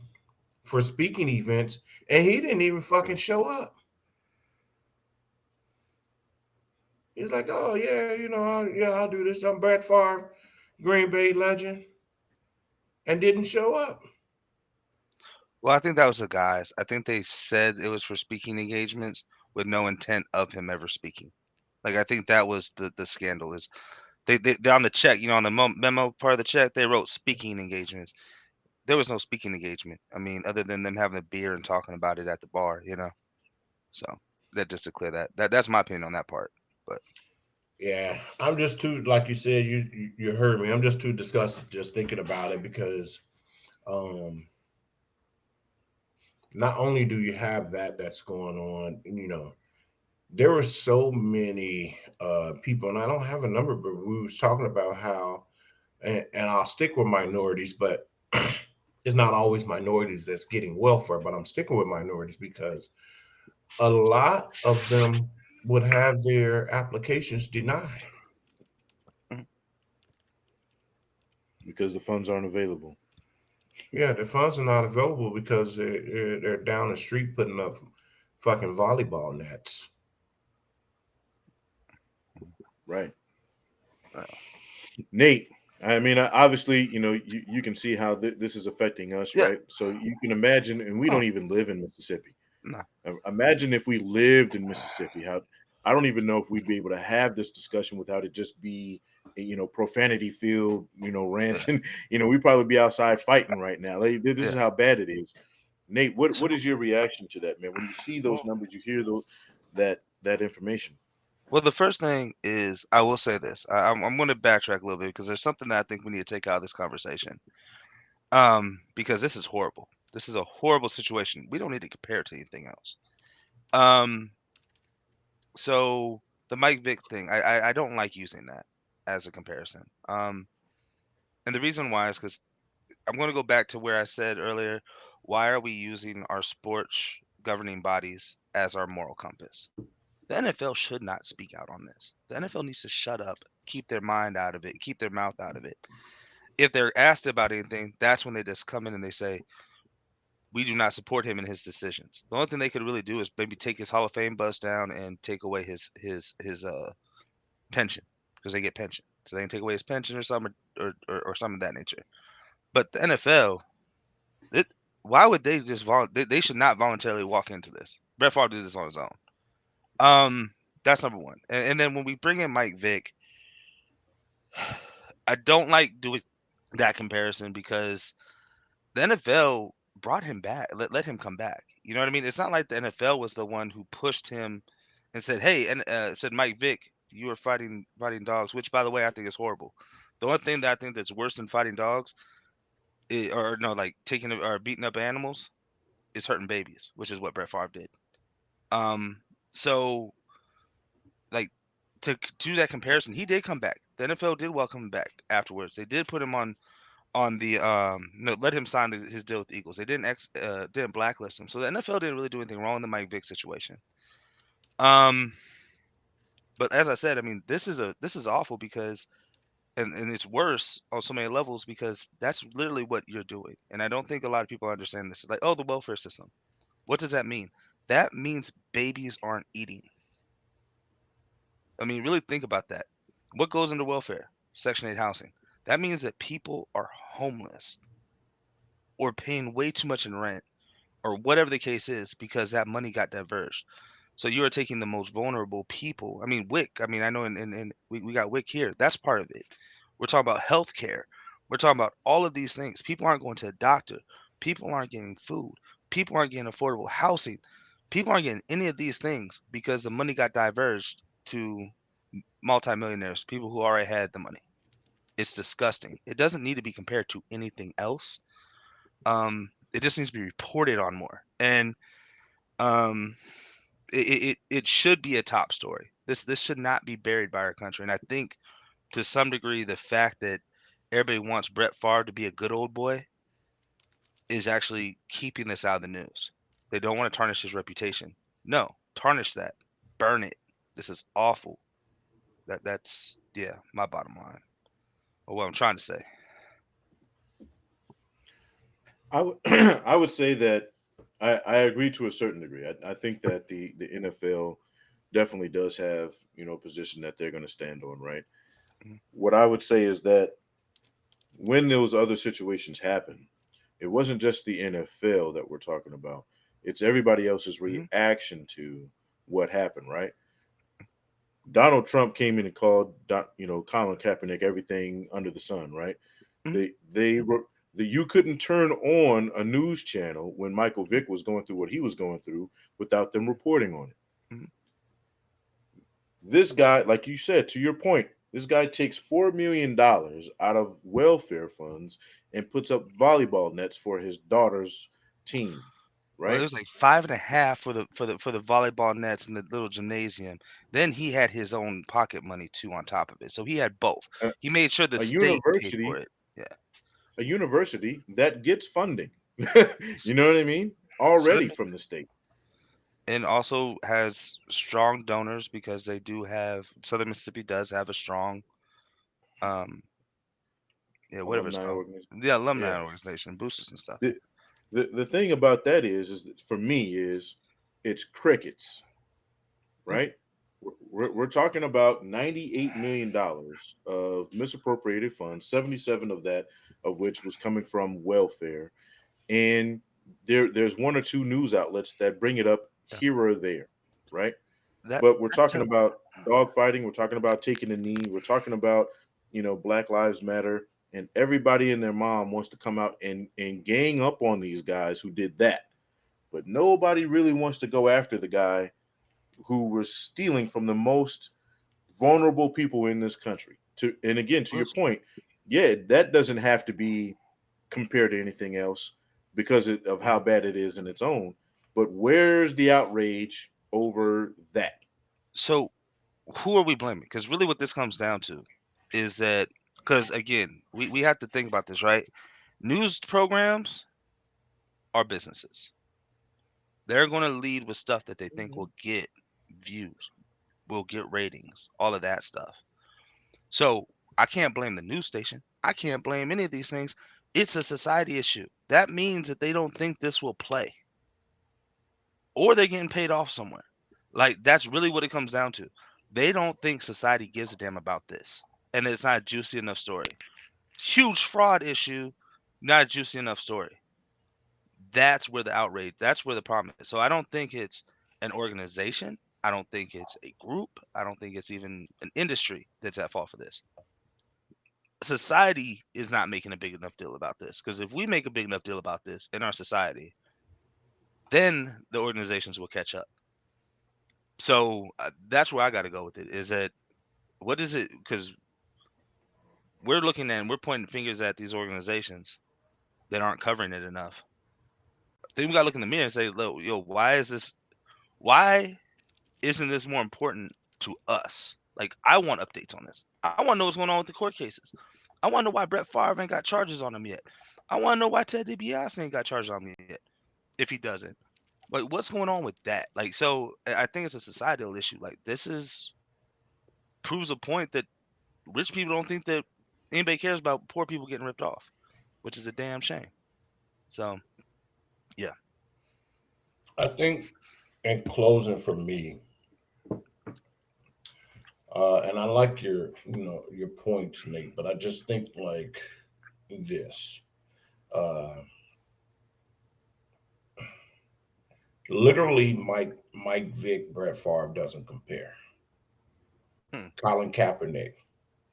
for speaking events, and he didn't even fucking show up. He's like, "Oh yeah, I'll do this. I'm Brett Favre, Green Bay legend," and didn't show up.
Well, I think that was the guys. I think they said it was for speaking engagements with no intent of him ever speaking. Like I think that was the scandal is they on the check, on the memo part of the check, they wrote speaking engagements. There was no speaking engagement. I mean, other than them having a beer and talking about it at the bar. So that just to clear that's my opinion on that part. But
Yeah, I'm just too, like you said, you heard me. I'm just too disgusted just thinking about it because, um, not only do you have that's going on, there were so many people, and I don't have a number, but we was talking about how, and I'll stick with minorities, but it's not always minorities that's getting welfare, but I'm sticking with minorities because a lot of them would have their applications denied.
mhm.
Because the funds aren't available.
Yeah, the funds are not available because they're down the street putting up fucking volleyball nets.
Right.
Uh,
Nate, I mean, obviously, you can see how this is affecting us,
yeah,
right? So you can imagine, and we
oh
don't even live in Mississippi.
no,
Imagine if we lived in Mississippi. How I don't even know if we'd be able to have this discussion without it just be, profanity filled, rants,
yeah,
and we'd probably be outside fighting right now. Like, this
yeah.
is how bad it is. Nate, what
So,
what is your reaction to that, man? When you see those
well,
numbers, you hear that information.
well, the first thing is I will say this. I'm going to backtrack a little bit because there's something that I think we need to take out of this conversation. Because this is horrible. This is a horrible situation. We don't need to compare it to anything else. Um, so the Mike Vick thing, I don't like using that as a comparison. And the reason why is because I'm going to go back to where I said earlier, why are we using our sports governing bodies as our moral compass? The NFL should not speak out on this. The NFL needs to shut up, keep their mind out of it, keep their mouth out of it. If they're asked about anything, that's when they just come in and they say, we do not support him in his decisions. The only thing they could really do is maybe take his Hall of Fame bus down and take away his pension because they get pension, so they can take away his pension or something or something of that nature. But the NFL, it, why would they just they should not voluntarily walk into this. Brett Favre did this on his own. Um, that's number one. And then when we bring in Mike Vick, I don't like doing that comparison because the NFL brought him back, let him come back. You know what I mean? It's not like the NFL was the one who pushed him and said, "Hey," and said, "Mike Vick, you are fighting dogs," which, by the way, I think is horrible. The one thing that I think that's worse than fighting dogs, or no, like taking or beating up animals, is hurting babies, which is what Brett Favre did. Um, so like to do that comparison, he did come back. The NFL did welcome him back afterwards. They did put him on the no, let him sign his deal with the Eagles. They didn't blacklist him. So the NFL didn't really do anything wrong in the Mike Vick situation. Um, but as I said, I mean this is awful because and it's worse on so many levels because that's literally what you're doing. And I don't think a lot of people understand this. Like, oh, the welfare system. What does that mean? That means babies aren't eating. I mean, really think about that. What goes into welfare? Section 8 housing. That means that people are homeless or paying way too much in rent or whatever the case is because that money got diverged. So you are taking the most vulnerable people. I mean, WIC. I mean, I know in we got WIC here. That's part of it. We're talking about healthcare. We're talking about all of these things. People aren't going to a doctor. People aren't getting food. People aren't getting affordable housing. People aren't getting any of these things because the money got diverged to multimillionaires, people who already had the money. It's disgusting. It doesn't need to be compared to anything else. It just needs to be reported on more. And um, it should be a top story. This should not be buried by our country. And I think to some degree the fact that everybody wants Brett Favre to be a good old boy is actually keeping this out of the news. They don't want to tarnish his reputation. No, tarnish that. Burn it. This is awful. That's yeah, my bottom line. Or what I'm trying to say.
I would I would say that I agree to a certain degree. I think that the NFL definitely does have a position that they're going to stand on, right?
Mhm,
What I would say is that when those other situations happen, it wasn't just the NFL that we're talking about. It's everybody else's
mhm,
reaction to what happened, right? Donald Trump came in and called Colin Kaepernick everything under the sun, right?
mhm,
They were you couldn't turn on a news channel when Michael
mhm,
Vick was going through what he was going through without them reporting on it.
mhm.
This guy, like you said, to your point, this guy takes $4 million out of welfare funds and puts up volleyball nets for his daughter's team,
Well, it
right?
was like 5.5 for the volleyball nets in the little gymnasium. Then he had his own pocket money too on top of it. So he had both.
A,
He made sure the
a
state paid for
university,
it. Yeah.
a university that gets funding,
s-
you know what I mean? Already
Southern,
from the state.
and also has strong donors because they do have Southern Mississippi does have a strong um yeah, whatever it's
Alumni
called.
organization.
The
Yeah.
alumni organization, boosters and stuff.
The, the thing about that is that for me is it's crickets,
Yeah.
right? We're talking about $98 million of misappropriated funds, 77 of that of which was coming from welfare, and there's one or two news outlets that bring it up
Yeah.
here or there, right?
That
But we're
I
talking
tell
about dog fighting. We're talking about taking a knee. We're talking about Black Lives Matter, and everybody and their mom wants to come out and gang up on these guys who did that. But nobody really wants to go after the guy who was stealing from the most vulnerable people in this country. And again, to your
was
point, yeah, that doesn't have to be compared to anything else because of how
mhm.
bad it is in its own. But where's the outrage over that?
So who are we blaming? Because really what this comes down to is that because again, we have to think about this, right? News programs are businesses. They're going to lead with stuff that they think will get views, will get ratings, all of that stuff. So I can't blame the news station. I can't blame any of these things. It's a society issue. That means that they don't think this will play or they're getting paid off somewhere. Like that's really what it comes down to. They don't think society gives a damn about this. And it's not a juicy enough story. Huge fraud issue, not a juicy enough story. That's where the outrage, that's where the problem is. So I don't think it's an organization. I don't think it's a group. I don't think it's even an industry that's at fault for this. Society is not making a big enough deal about this because if we make a big enough deal about this in our society, then the organizations will catch up. So that's where I got to go with it. Is that what is it? Because we're looking at and we're pointing fingers at these organizations that aren't covering it enough. Then we got to look in the mirror and say, "Look, yo, why is this? Why isn't this more important to us? Like, I want updates on this. I want to know what's going on with the court cases. I want to know why Brett Favre ain't got charges on him yet. I want to know why Ted DiBiase ain't got charges on him yet. If he doesn't, like, what's going on with that? Like, so I think it's a societal issue. Like, this is proves a point that rich people don't think that anybody cares about poor people getting ripped off, which is a damn shame. So, yeah.
I think in closing for me, and I like your points, Nate, but I just think like this. Uh, Literally, Mike Vick, Brett Favre doesn't compare.
Hmm.
Colin Kaepernick,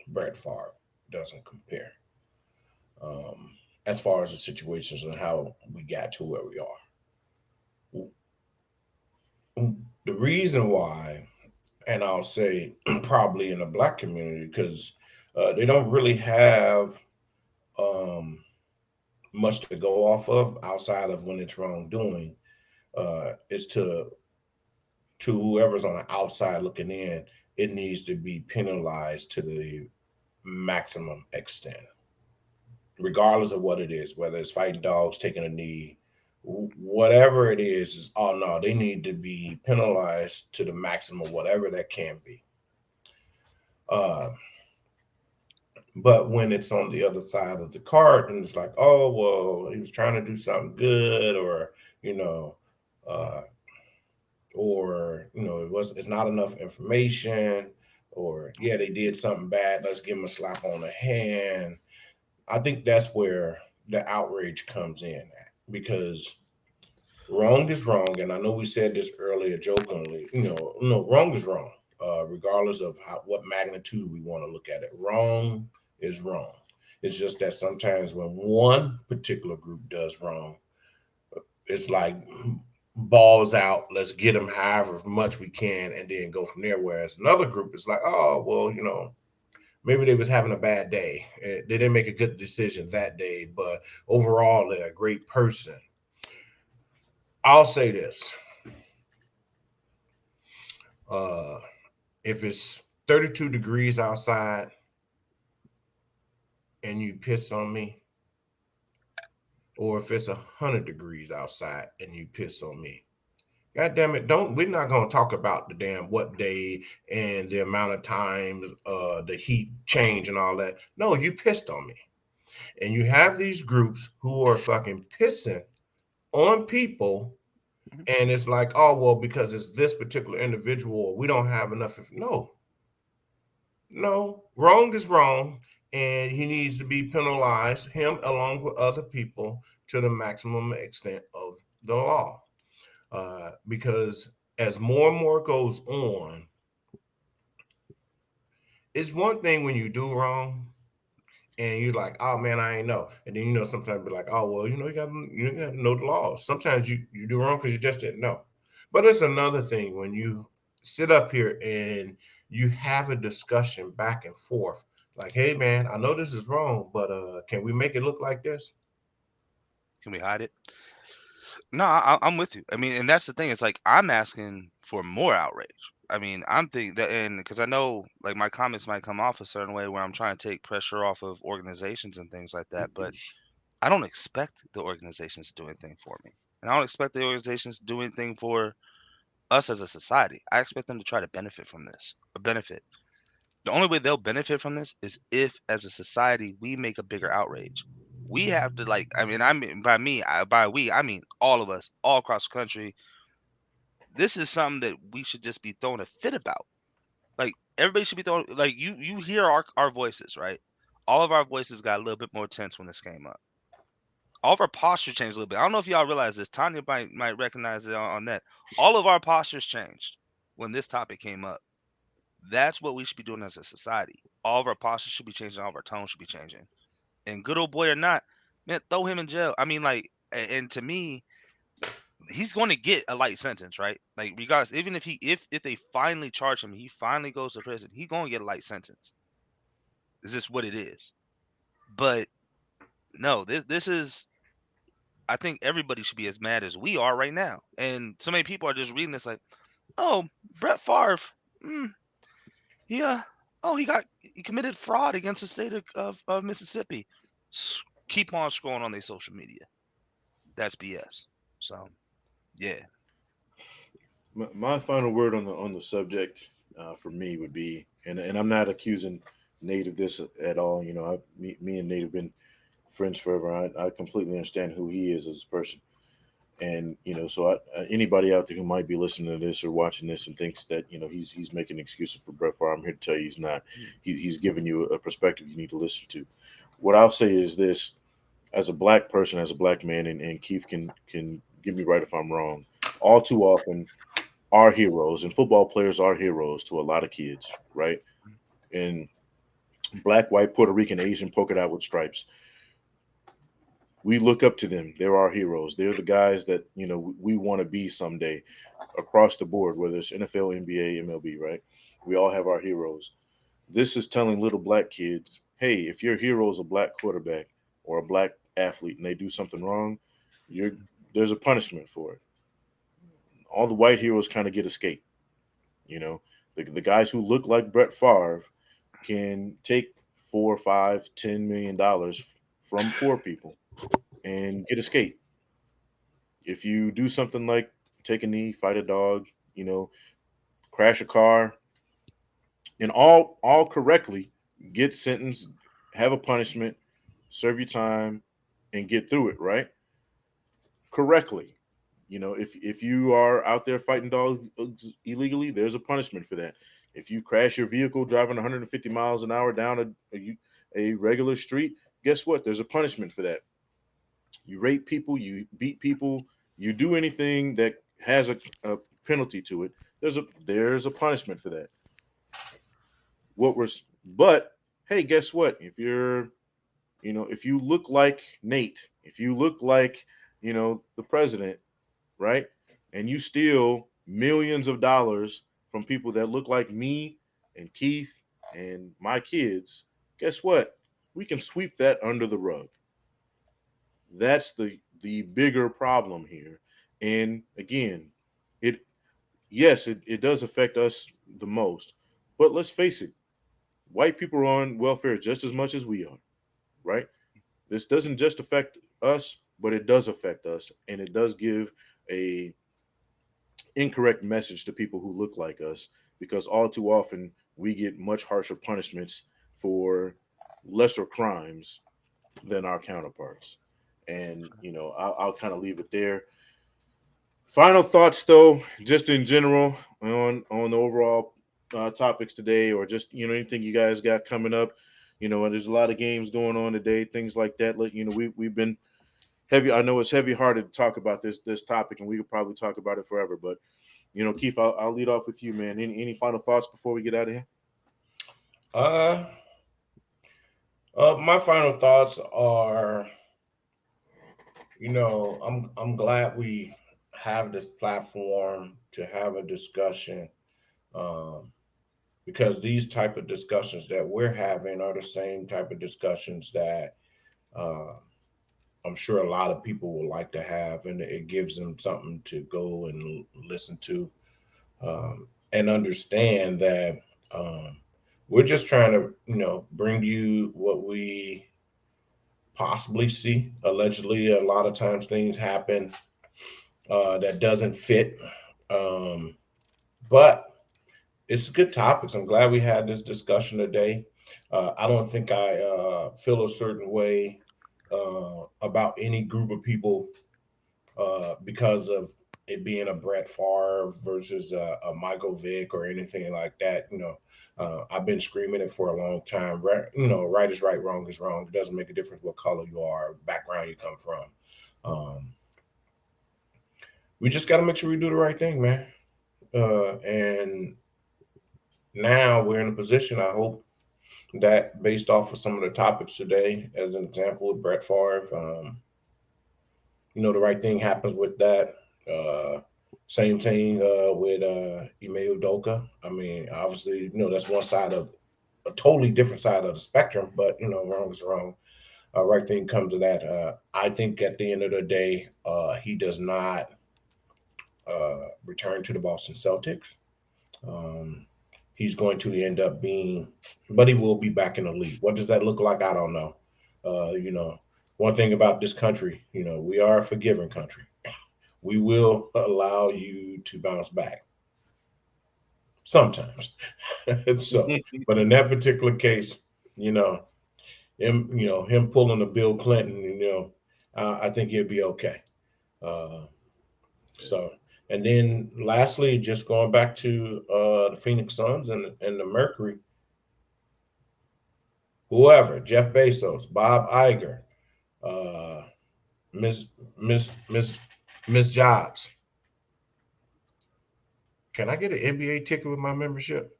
Brett Favre doesn't compare. Um, as far as the situations and how we got to where we are. The reason why, and I'll say probably in the black community, because they don't really have um, much to go off of outside of when it's wrongdoing, is to whoever's on the outside looking in, it needs to be penalized to the maximum extent, regardless of what it is, whether it's fighting dogs, taking a knee, whatever it is, oh no, they need to be penalized to the maximum, whatever that can be. Uh, but when it's on the other side of the cart and it's like, oh, well, he was trying to do something good, or, you know, uh, it's not enough information, or yeah, they did something bad, let's give them a slap on the hand. I think that's where the outrage comes in at, because wrong is wrong, and I know we said this earlier jokingly. No, wrong is wrong, regardless of what magnitude we want to look at it. Wrong is wrong. It's just that sometimes when one particular group does wrong, it's like balls out. Let's get them however much we can, and then go from there. Whereas another group is like, oh well, maybe they was having a bad day. They didn't make a good decision that day, but overall they're a great person. I'll say this. If it's 32 degrees outside and you piss on me, or if it's 100 degrees outside and you piss on me, God damn it, we're not going to talk about the damn what day and the amount of times the heat change and all that. No, you pissed on me. And you have these groups who are fucking pissing on people, and it's like, oh well, because it's this particular individual, we don't have enough. No, wrong is wrong, and he needs to be penalized, him along with other people, to the maximum extent of the law. Because as more and more goes on, it's one thing when you do wrong and you're like, oh man, I ain't know. And then sometimes be like, oh well, you gotta know the laws. Sometimes you do wrong because you just didn't know. But it's another thing when you sit up here and you have a discussion back and forth, like, hey man, I know this is wrong, but can we make it look like this?
Can we hide it? No, I'm with you. I mean, and that's the thing. It's like I'm asking for more outrage. I mean, I'm thinking that, and because I know, like, my comments might come off a certain way where I'm trying to take pressure off of organizations and things like that. But I don't expect the organizations to do anything for me, and I don't expect the organizations to do anything for us as a society. I expect them to try to benefit from this, a benefit. The only way they'll benefit from this is if, as a society, we make a bigger outrage. We have to, like, I mean, by we, I mean all of us, all across the country. This is something that we should just be throwing a fit about. Like, everybody should be throwing, like, you hear our voices, right? All of our voices got a little bit more tense when this came up. All of our posture changed a little bit. I don't know if y'all realize this. Tanya might recognize it on that. All of our postures changed when this topic came up. That's what we should be doing as a society. All of our postures should be changing. All of our tones should be changing. And good old boy or not, man, throw him in jail. I mean, like, and to me, he's going to get a light sentence, right? Like, regardless, even if they finally charge him, he finally goes to prison, he's going to get a light sentence. It's just what it is. But no, this is. I think everybody should be as mad as we are right now. And so many people are just reading this like, oh, Brett Favre, mm, he he committed fraud against the state of Mississippi. Keep on scrolling on their social media. That's BS. So yeah.
My final word on the subject for me would be, and I'm not accusing Nate of this at all. Me and Nate have been friends forever. I completely understand who he is as a person, and so anybody out there who might be listening to this or watching this and thinks that he's making excuses for Brett Favre, I'm here to tell you he's not. He's giving you a perspective you need to listen to. What I'll say is this: as a black person, as a black man, and Keith can get me right if I'm wrong. All too often, our heroes and football players are heroes to a lot of kids, right? And black, white, Puerto Rican, Asian, polka dot with stripes. We look up to them. They're our heroes. They're the guys that we want to be someday, across the board, whether it's NFL, NBA, MLB. Right? We all have our heroes. This is telling little black kids, hey, if your hero is a black quarterback or a black athlete and they do something wrong, you're there's a punishment for it. All the white heroes kind of get escape. You know, the guys who look like Brett Favre can take four, five, $10 million from poor people and get escape. If you do something like take a knee, fight a dog, you know, crash a car, and all correctly, get sentenced, have a punishment, serve your time, and get through it, right? Correctly. If you are out there fighting dogs illegally, there's a punishment for that. If you crash your vehicle driving 150 miles an hour down a regular street, guess what? There's a punishment for that. You rape people, you beat people, you do anything that has a penalty to it. There's a punishment for that. But hey, guess what? If you look like Nate, if you look like the president, right, and you steal millions of dollars from people that look like me and Keith and my kids, guess what? We can sweep that under the rug. That's the bigger problem here. And again, it yes, it does affect us the most. But let's face it, white people are on welfare just as much as we are, right? This doesn't just affect us, but it does affect us, and it does give a incorrect message to people who look like us, because all too often we get much harsher punishments for lesser crimes than our counterparts. And I'll kind of leave it there. Final thoughts, though, just in general on the overall topics today, or just anything you guys got coming up. And there's a lot of games going on today, things like that. We've been heavy. I know it's heavy hearted to talk about this topic, and we could probably talk about it forever. But Keith, I'll lead off with you, man. Any final thoughts before we get out of here?
Uh, my final thoughts are, I'm glad we have this platform to have a discussion, um, because these type of discussions that we're having are the same type of discussions that uh, I'm sure a lot of people would like to have, and it gives them something to go and listen to, and understand that we're just trying to, bring you what we possibly see. Allegedly, a lot of times things happen that doesn't fit, um, but it's good topics. I'm glad we had this discussion today. I don't think I feel a certain way about any group of people because of it being a Brett Favre versus a Michael Vick or anything like that. I've been screaming it for a long time. Right, right is right, wrong is wrong. It doesn't make a difference what color you are, background you come from. Um, we just got to make sure we do the right thing, man. And now we're in a position, I hope, that based off of some of the topics today, as an example with Brett Favre, the right thing happens with that. Uh, Same thing with Ime Udoka. I mean, obviously, that's one side of a totally different side of the spectrum, but wrong is wrong. Right thing comes to that. I think at the end of the day, he does not return to the Boston Celtics. Um, he's going to end up being, but he will be back in the league. What does that look like? I don't know. One thing about this country, we are a forgiving country. We will allow you to bounce back sometimes. So, but in that particular case, you know, him pulling a Bill Clinton, I think he'll be okay. Uh, so, and then lastly, just going back to the Phoenix Suns and the Mercury, whoever, Jeff Bezos, Bob Iger, uh, Miss Miss Miss Miss Jobs. Can I get an NBA ticket with my membership?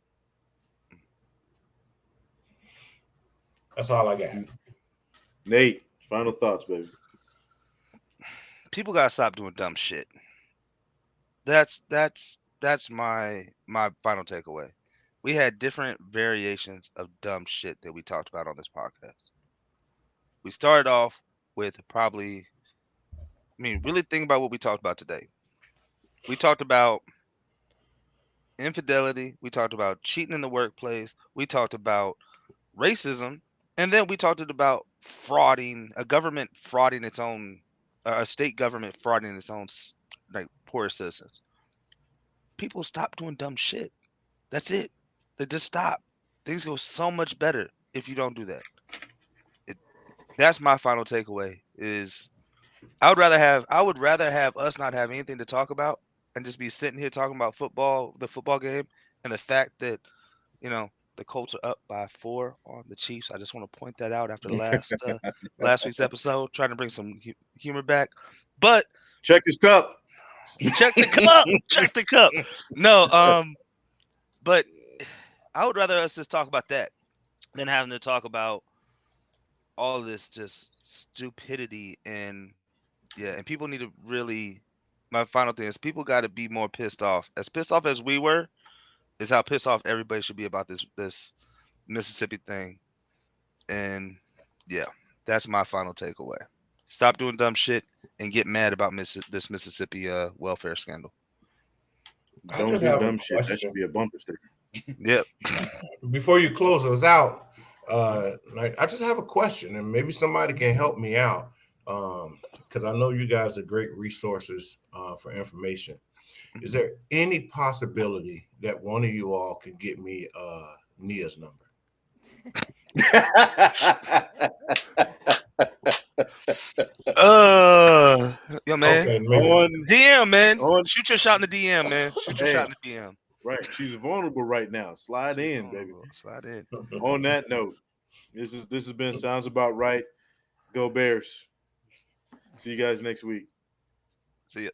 That's all I got.
Nate, final thoughts, baby.
people gotta stop doing dumb shit. That's my final takeaway. We had different variations of dumb shit that we talked about on this podcast. We started off with probably, really think about what we talked about today. We talked about infidelity. We talked about cheating in the workplace. We talked about racism, and then we talked about frauding, a government frauding its own, a state government frauding its own like poor citizens. People stop doing dumb shit. That's it. They just stop. Things go so much better if you don't do that. It, that's my final takeaway. Is I would rather have us not have anything to talk about and just be sitting here talking about football, the football game, and the fact that you know the Colts are up by 4 on the Chiefs. I just want to point that out after the last week's episode, trying to bring some humor back. But
Check his cup.
check the cup. Check the cup. No, but I would rather us just talk about that than having to talk about all this just stupidity and people need to really. My final thing is people got to be more pissed off. As pissed off as we were, is how pissed off everybody should be about this Mississippi thing. And yeah, that's my final takeaway. Stop doing dumb shit and get mad about this Mississippi welfare scandal.
I
Don't
just
do
have a
dumb shit. That should
question.
be a bumper sticker.
Yep.
Before you close us out, I just have a question, and maybe somebody can help me out, because I know you guys are great resources for information. Is there any possibility that one of you all can get me Nia's number?
Yo, man.
Okay, maybe.
on
DM, man.
on
Shoot your shot in the DM, man. Shoot your
hey,
shot in the DM.
right. She's vulnerable right now. Slide
She's
in, baby.
vulnerable. Slide in.
On that note, this has been Sounds About Right. Go Bears. See you guys next week.
See ya.